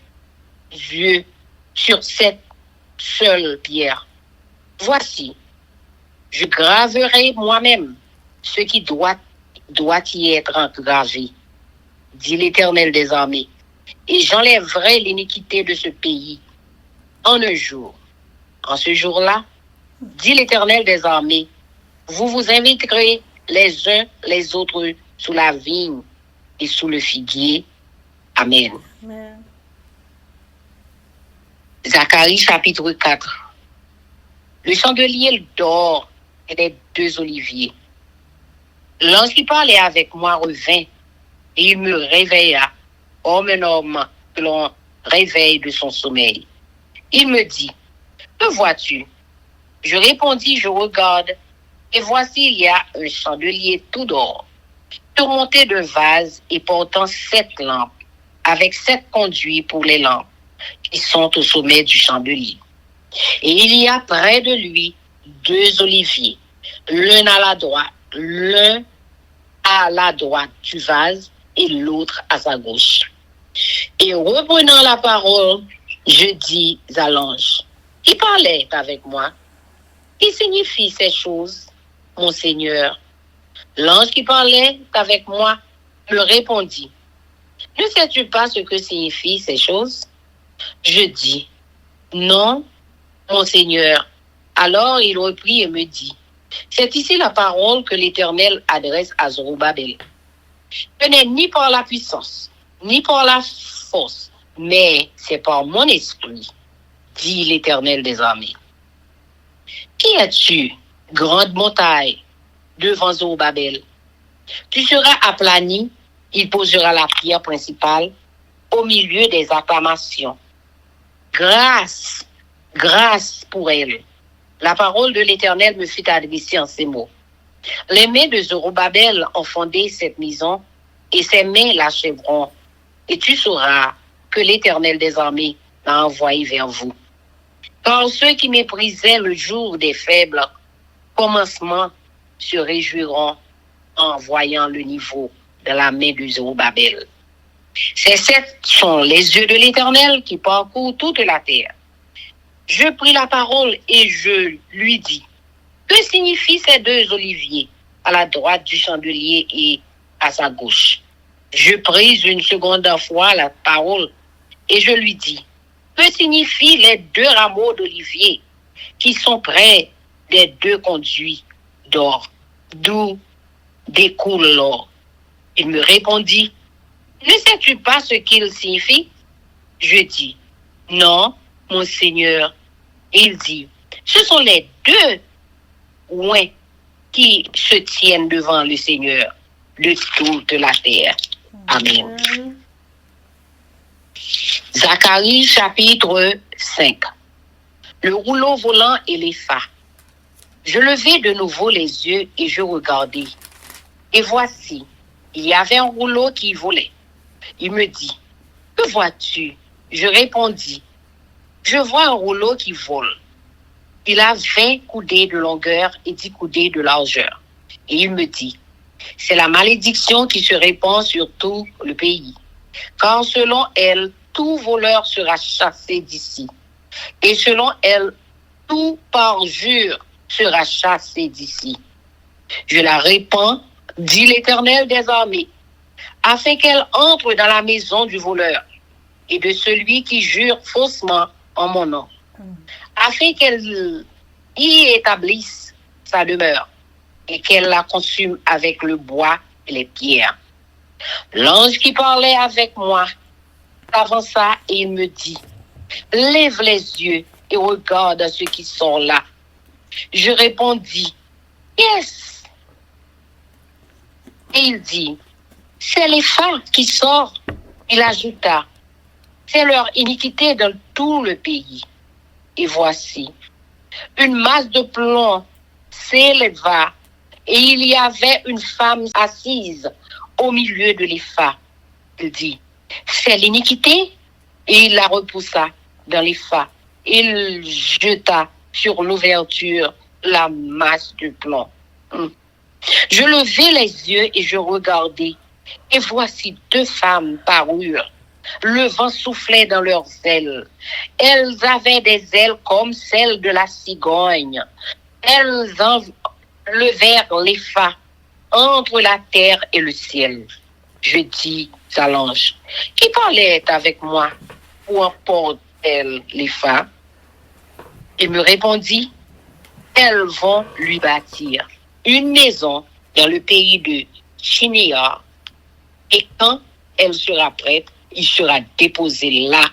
yeux sur cette seule pierre. Voici, je graverai moi-même ce qui doit y être engravé, dit l'Éternel des armées, et j'enlèverai l'iniquité de ce pays en un jour. En ce jour-là, dit l'Éternel des armées, vous vous inviterez les uns les autres sous la vigne et sous le figuier. Amen. Amen. Zacharie chapitre 4. Le chandelier d'or et les 2 oliviers. L'ange qui parlait avec moi revint et il me réveilla, comme un homme que l'on réveille de son sommeil. Il me dit, que vois-tu? Je répondis, je regarde, et voici il y a un chandelier tout d'or, surmonté de vases et portant 7 lampes, avec 7 conduits pour les lampes, qui sont au sommet du chandelier. Et il y a près de lui 2 oliviers, l'un à la droite du vase et l'autre à sa gauche. Et reprenant la parole, je dis à l'ange qui parlait avec moi, qui signifie ces choses, mon Seigneur? L'ange qui parlait avec moi me répondit, ne sais-tu pas ce que signifient ces choses? Je dis, non, mon Seigneur. Alors il reprit et me dit, c'est ici la parole que l'Éternel adresse à Zorobabel. Ce n'est ni par la puissance, ni par la force, mais c'est par mon esprit, dit l'Éternel des armées. Qui es-tu, grande montagne, devant Zorobabel? Tu seras aplani, il posera la pierre principale au milieu des acclamations. Grâce, grâce pour elle. La parole de l'Éternel me fut adressée en ces mots. Les mains de Zorobabel ont fondé cette maison, et ses mains l'achèveront. Et tu sauras que l'Éternel des armées m'a envoyé vers vous. Car ceux qui méprisaient le jour des faibles commencements se réjouiront en voyant le niveau de la main de Zorobabel. Ces 7 sont les yeux de l'Éternel qui parcourent toute la terre. Je pris la parole et je lui dis, que signifient ces 2 oliviers à la droite du chandelier et à sa gauche? Je pris une seconde fois la parole et je lui dis, que signifient les 2 rameaux d'olivier qui sont près des 2 conduits d'or, d'où découle l'or? Il me répondit, ne sais-tu pas ce qu'ils signifient? Je dis, non, mon Seigneur. Il dit, ce sont les 2 ouins qui se tiennent devant le Seigneur de toute la terre. Amen. Zacharie chapitre 5. Le rouleau volant et les phares. Je levai de nouveau les yeux et je regardai. Et voici, il y avait un rouleau qui volait. Il me dit, que vois-tu? Je répondis, je vois un rouleau qui vole. Il a 20 coudées de longueur et 10 coudées de largeur. Et il me dit, c'est la malédiction qui se répand sur tout le pays. Car selon elle, tout voleur sera chassé d'ici. Et selon elle, tout parjure sera chassé d'ici. Je la répands, dit l'Éternel des armées, afin qu'elle entre dans la maison du voleur et de celui qui jure faussement en mon nom, afin qu'elle y établisse sa demeure et qu'elle la consume avec le bois et les pierres. L'ange qui parlait avec moi s'avança et il me dit, lève les yeux et regarde ceux qui sont là. Je répondis, yes. Et il dit, c'est les femmes qui sortent. Il ajouta, c'est leur iniquité dans tout le pays. Et voici, une masse de plomb s'éleva Et il y avait une femme assise au milieu de l'épha. Il dit, c'est l'iniquité. Et il la repoussa dans l'épha. Il jeta sur l'ouverture la masse de plomb. Je levai les yeux et je regardai. Et voici deux femmes parurent. Le vent soufflait dans leurs ailes. Elles avaient des ailes comme celles de la cigogne. Elles enlevèrent l'épha entre la terre et le ciel. Je dis à l'ange, qui parlait avec moi? Où emporte-t-elle l'épha? Il me répondit, elles vont lui bâtir une maison dans le pays de Shinéar. Et quand elle sera prête, il sera déposé là,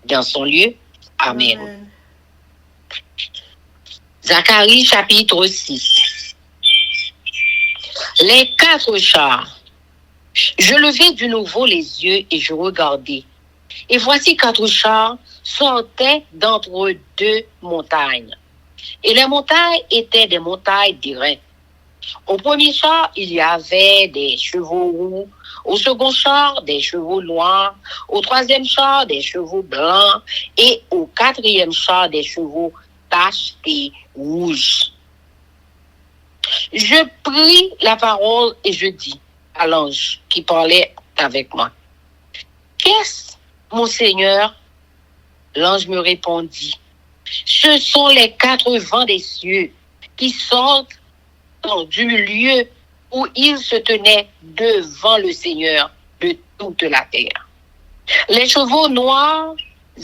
dans son lieu. Amen. Amen. Zacharie chapitre 6. Les 4 chars. Je levai de nouveau les yeux et je regardai. Et voici 4 chars sortaient d'entre 2 montagnes. Et les montagnes étaient des montagnes d'airain. Au premier char, il y avait des chevaux roux. Au second char, des chevaux noirs. Au troisième char, des chevaux blancs. Et au quatrième char, des chevaux tachetés rouges. Je pris la parole et je dis à l'ange qui parlait avec moi, qu'est-ce, mon Seigneur? L'ange me répondit, ce sont les 4 vents des cieux qui sortent du lieu où il se tenait devant le Seigneur de toute la terre. Les chevaux noirs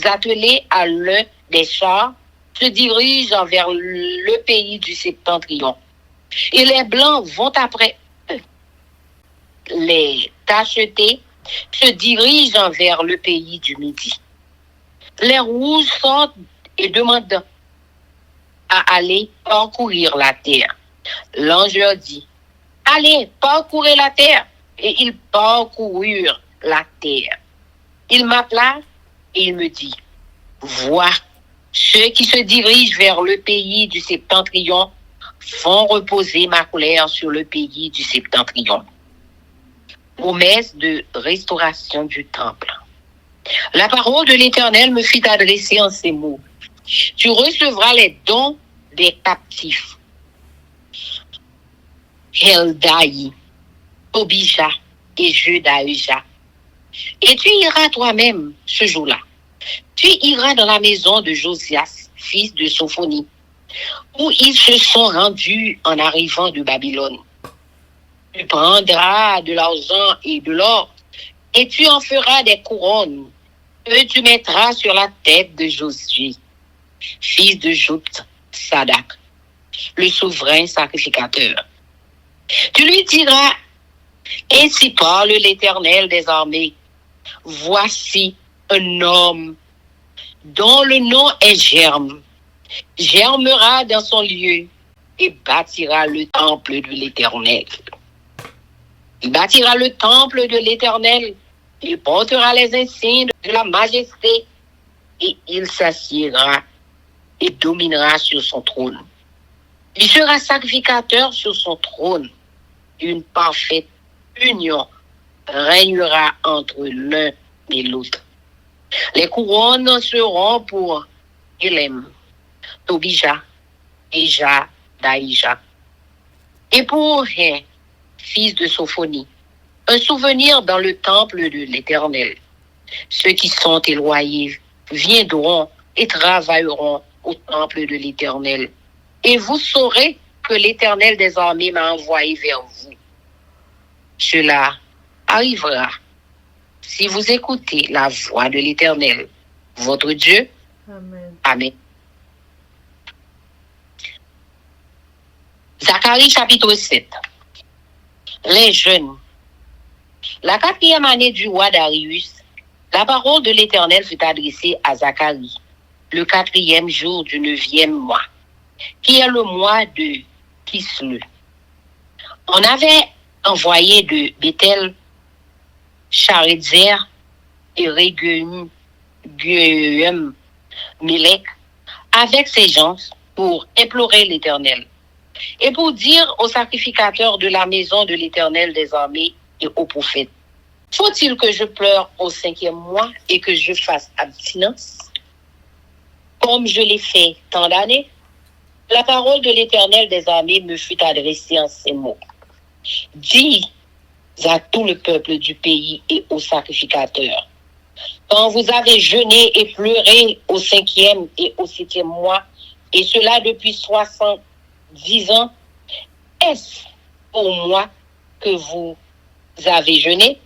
attelés à l'un des chars se dirigent vers le pays du septentrion. Et les blancs vont après eux. Les tachetés se dirigent vers le pays du midi. Les rouges sortent et demandent à aller parcourir la terre. L'ange leur dit, allez, parcourez la terre. Et ils parcoururent la terre. Il m'appela et il me dit, vois, ceux qui se dirigent vers le pays du septentrion font reposer ma colère sur le pays du septentrion. Promesse de restauration du temple. La parole de l'Éternel me fut adressée en ces mots. Tu recevras les dons des captifs. Heldaï, Tobija et Judaïja. Et tu iras toi-même ce jour-là. Tu iras dans la maison de Josias, fils de Sophonie, où ils se sont rendus en arrivant de Babylone. Tu prendras de l'argent et de l'or, et tu en feras des couronnes, que tu mettras sur la tête de Josué, fils de Sadak, le souverain sacrificateur. Tu lui diras, ainsi parle l'Éternel des armées, voici un homme dont le nom est Germe, germera dans son lieu et bâtira le temple de l'Éternel. Il bâtira le temple de l'Éternel, il portera les insignes de la majesté et il s'assiera et dominera sur son trône. Il sera sacrificateur sur son trône. Une parfaite union régnera entre l'un et l'autre. Les couronnes seront pour Élem, Tobija et Daïja. Et pour Hé, fils de Sophonie, un souvenir dans le temple de l'Éternel. Ceux qui sont éloignés viendront et travailleront au temple de l'Éternel. Et vous saurez que l'Éternel des armées m'a envoyé vers vous. Cela arrivera si vous écoutez la voix de l'Éternel, votre Dieu. Amen. Amen. Zacharie chapitre 7. Les jeunes. La 4e année du roi Darius, la parole de l'Éternel fut adressée à Zacharie, le 4e jour du 9e mois, qui est le mois de Kislev. On avait envoyé de Bethel, Charedzer et Réguem, Melech avec ses gens pour implorer l'Éternel. et pour dire aux sacrificateurs de la maison de l'Éternel des armées et aux prophètes, faut-il que je pleure au 5e mois et que je fasse abstinence, comme je l'ai fait tant d'années? La parole de l'Éternel des armées me fut adressée en ces mots. Dis à tout le peuple du pays et aux sacrificateurs, quand vous avez jeûné et pleuré au 5e et au 7e mois, et cela depuis 70 ans, est-ce pour moi que vous avez jeûné?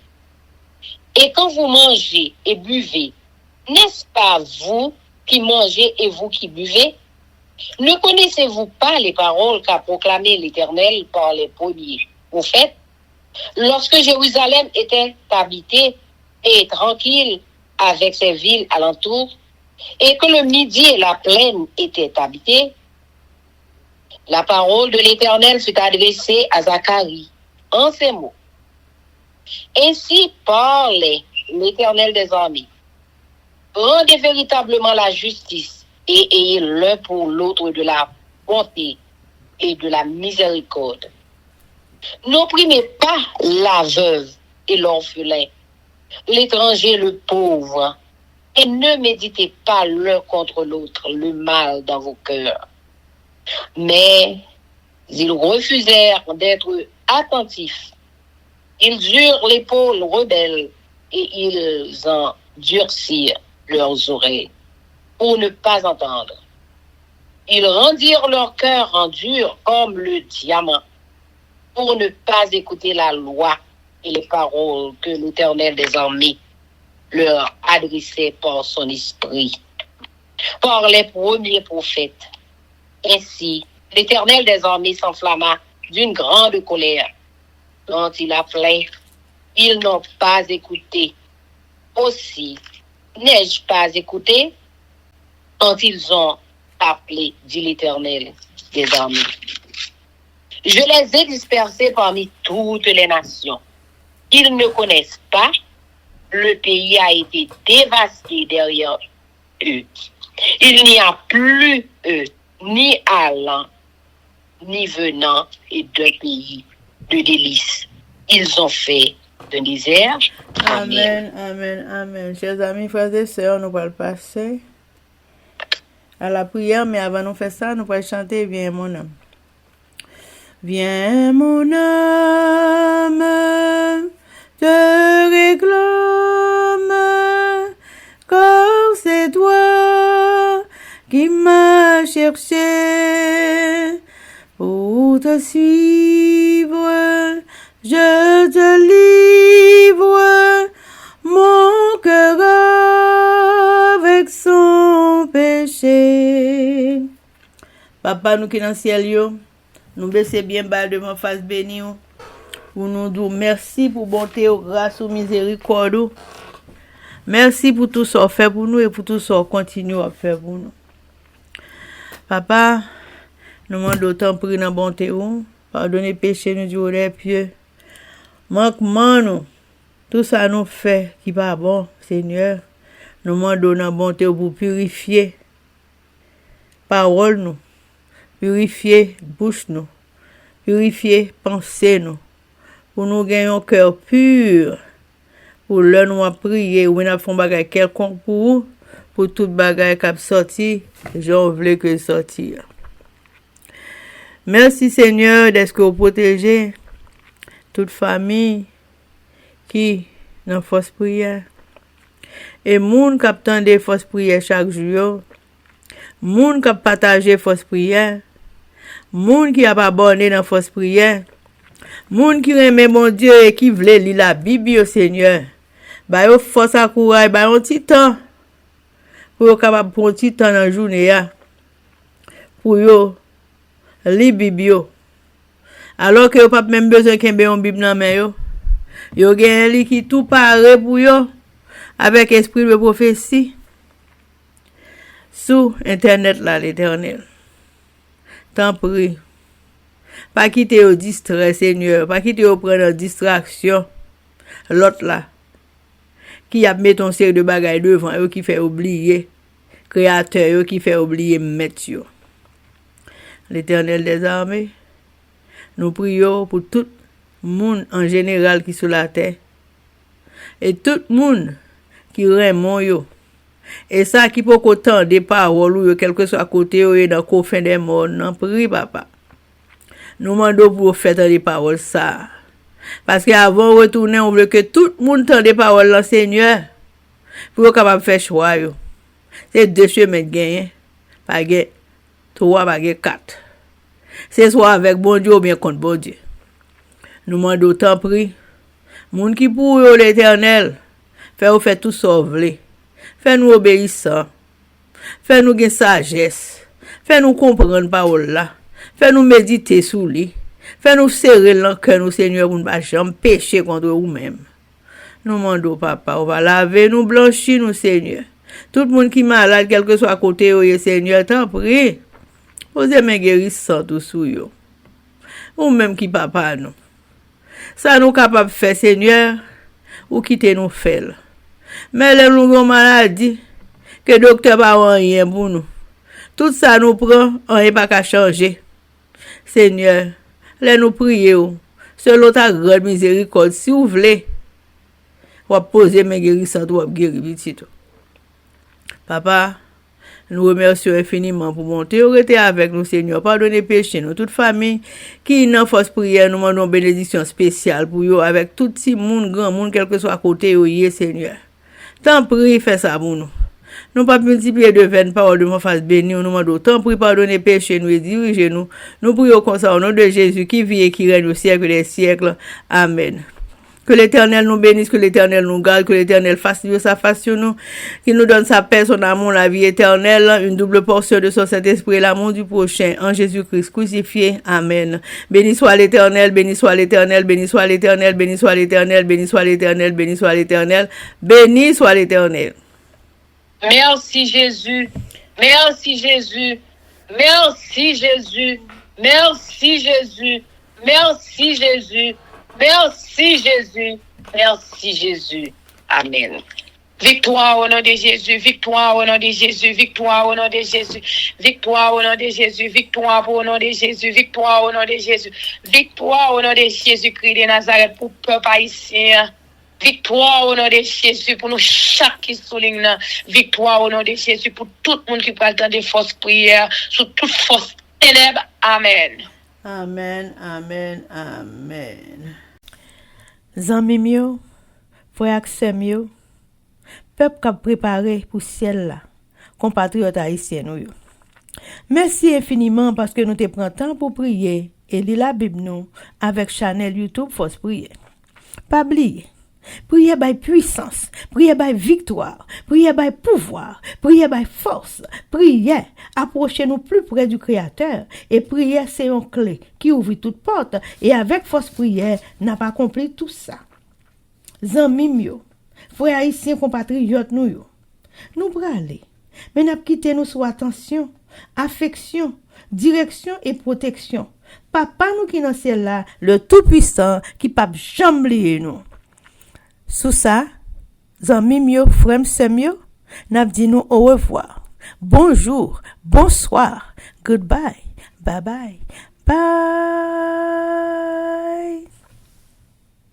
Et quand vous mangez et buvez, n'est-ce pas vous qui mangez et vous qui buvez? Ne connaissez-vous pas les paroles qu'a proclamées l'Éternel par les premiers prophètes, lorsque Jérusalem était habitée et tranquille avec ses villes alentours, et que le midi et la plaine étaient habités? La parole de l'Éternel fut adressée à Zacharie en ces mots. Ainsi parlait l'Éternel des armées. Rendez véritablement la justice et ayez l'un pour l'autre de la bonté et de la miséricorde. N'opprimez pas la veuve et l'orphelin, l'étranger, le pauvre, et ne méditez pas l'un contre l'autre le mal dans vos cœurs. Mais ils refusèrent d'être attentifs. Ils eurent l'épaule rebelle et ils endurcirent leurs oreilles pour ne pas entendre. Ils rendirent leur cœur en dur comme le diamant pour ne pas écouter la loi et les paroles que l'Éternel des armées leur adressait par son esprit, par les premiers prophètes. Ainsi, l'Éternel des armées s'enflamma d'une grande colère. Quand il appelait, ils n'ont pas écouté. Aussi, n'ai-je pas écouté quand ils ont appelé, dit l'Éternel des armées. Je les ai dispersés parmi toutes les nations. Ils ne connaissent pas. Le pays a été dévasté derrière eux. Il n'y a plus eux, ni allant, ni venant, et d'un pays de délices. Ils ont fait de misère. Amen, amen, amen. Chers amis, frères et sœurs, nous allons passer à la prière, mais avant de faire ça, nous allons chanter Viens mon âme. Viens mon âme, te réclame, car c'est toi qui m'as cherché pour te suivre. Je te livre mon cœur avec son péché. Papa, nous qui dans le ciel, yo, nous baissons bien bas devant face béni, pour nous dire merci pour bonté, grâce ou miséricorde. Merci pour tout ça fait pour nous et pour tout ça continue à faire pour nous. Papa, nous demandons autant pour dans bonté, pardonnez péché nous Dieu les pieux. Manquement nous, tout ça nous fait qui pas bon, Seigneur. Nous demandons dans bonté pour purifier parole nous, purifier bouche nous, purifier pensée nous, pour nous gagner un cœur pur, pour le nous prier ou nous font bagay quelconque pour toute bagay qui a sorti, j'en voulais que sortir. Merci Seigneur d'être vous protégez toute famille qui dans fausse prière et moun qui attend des fausses prières chaque jour, moun qui partager fausse prière, moun qui a abonné dans fausse prière, moun qui aime mon Dieu et qui veut lire la Bible au Seigneur. Ba yo force à courage, ba un petit temps pour yo capable prendre un petit temps dans journée pour yo lire Bible. Alors que yo pas même besoin kembe une Bible dans main yo. Yo gen li qui tout paré pour yo avec esprit de prophétie sur internet là l'Éternel. T'en prie. Pas quitter au distrait Seigneur, pas quitter au prendre distraction l'autre là qui a mis ton série de bagaille devant eux qui fait oublier créateur qui fait oublier maître yo. l'Éternel des armées, nous prions pour tout le monde en général qui est sur la terre. Et tout le monde qui remonte yo. Et ça qui peut autant des paroles ou quel que soit à côté ou dans le fin des morts, non prie papa. Nous demandons pour faire des paroles ça. Parce qu'avant de retourner, on veut que tout le monde entende des paroles dans le Seigneur. Pour être capable de faire choix. C'est 2 chemins de gagner. Pas 3, pas 4. C'est soit avec bon Dieu ou bien contre bon Dieu. Nous demandons autant prix. Moun qui pour l'Éternel, fait tout sauver. Fait nous obéissants. Fait nous gagner sagesse. Fait nous comprendre parole là. Fait nous méditer sur lui. Fait nous serrer le cœur, nous Seigneur, pour ne pas jamais pécher contre nous-mêmes. Nous demandons, papa, on va laver, nous blanchir, nous Seigneur. Tout le monde qui est malade, quel que soit à côté, Seigneur, t'en prie. Posez mes guérissants tout sous yo. Ou même qui papa nous. Ça nous capable de faire, Seigneur, ou quitter nous faire. Mais les nous avons maladie, que le docteur n'a rien pour nous. Tout ça nous prend, on n'est pas qu'à changer. Seigneur, les nous prions, selon ta grande miséricorde, si vous voulez, vous poser mes guérissants, vous guérir petit. Papa, nous remercions infiniment pour monter avec nous, Seigneur. Pardonnez péché, nous, toute famille qui est en force prière, nous demandons bénédiction spéciale pour vous, avec tout petit monde, grand monde, quel que soit à côté, Seigneur. Tant prie, fais ça pour nous. Nous pas multiplier de vaines paroles de mon face béni, nous demandons tant prie, pardonner péché, nous et diriger nous. Nous prions comme ça au nom de Jésus qui vit et qui règne au siècle des siècles. Amen. Que l'Éternel nous bénisse, que l'Éternel nous garde, que l'Éternel fasse Dieu sa face sur nous, qu'il nous donne sa paix, son amour, la vie éternelle, une double portion de son Saint-Esprit, l'amour du prochain, en Jésus-Christ crucifié. Amen. Béni soit l'Éternel, béni soit l'Éternel, béni soit l'Éternel, béni soit l'Éternel, béni soit l'Éternel, béni soit l'Éternel, béni soit l'Éternel. Merci Jésus, merci Jésus, merci Jésus, merci Jésus, merci Jésus. Merci Jésus, merci Jésus. Amen. Victoire au nom de Jésus, victoire au nom de Jésus, victoire au nom de Jésus, victoire au nom de Jésus, victoire au nom de Jésus, victoire au nom de Jésus, victoire au nom de Jésus-Christ de Nazareth pour le peuple haïtien. Victoire au nom de Jésus pour nous chaque qui souligne. Victoire au nom de Jésus pour tout le monde qui prend le temps de force prière, sous toute force ténèbres. Amen. Amen, amen, amen. Zanmi mio, frère Axem yo, peuple qui a préparé pour ciel là, compatriotes haïtiens nous yo. Merci infiniment parce que nous te prenons temps pour prier et lire la Bible nous avec channel YouTube Force Prière. Pas oublier. Prière by puissance, prière by victoire, prière by pouvoir, prière by force, prière, approchez-nous plus près du Créateur et prière c'est une clé qui ouvre toute porte et avec force prière n'a pas accompli tout ça. Zanmim yo, frères haïtiens compatriotes nous yo, nous brûler, mais n'a quitté nous sous attention, affection, direction et protection. Papa nous qui dans ciel là, le tout-puissant qui pas jamais oublier nous. Sous ça, zanmim yo, frère sem yo, n'a dit nous au revoir. Bonjour, bonsoir, goodbye, bye bye, bye.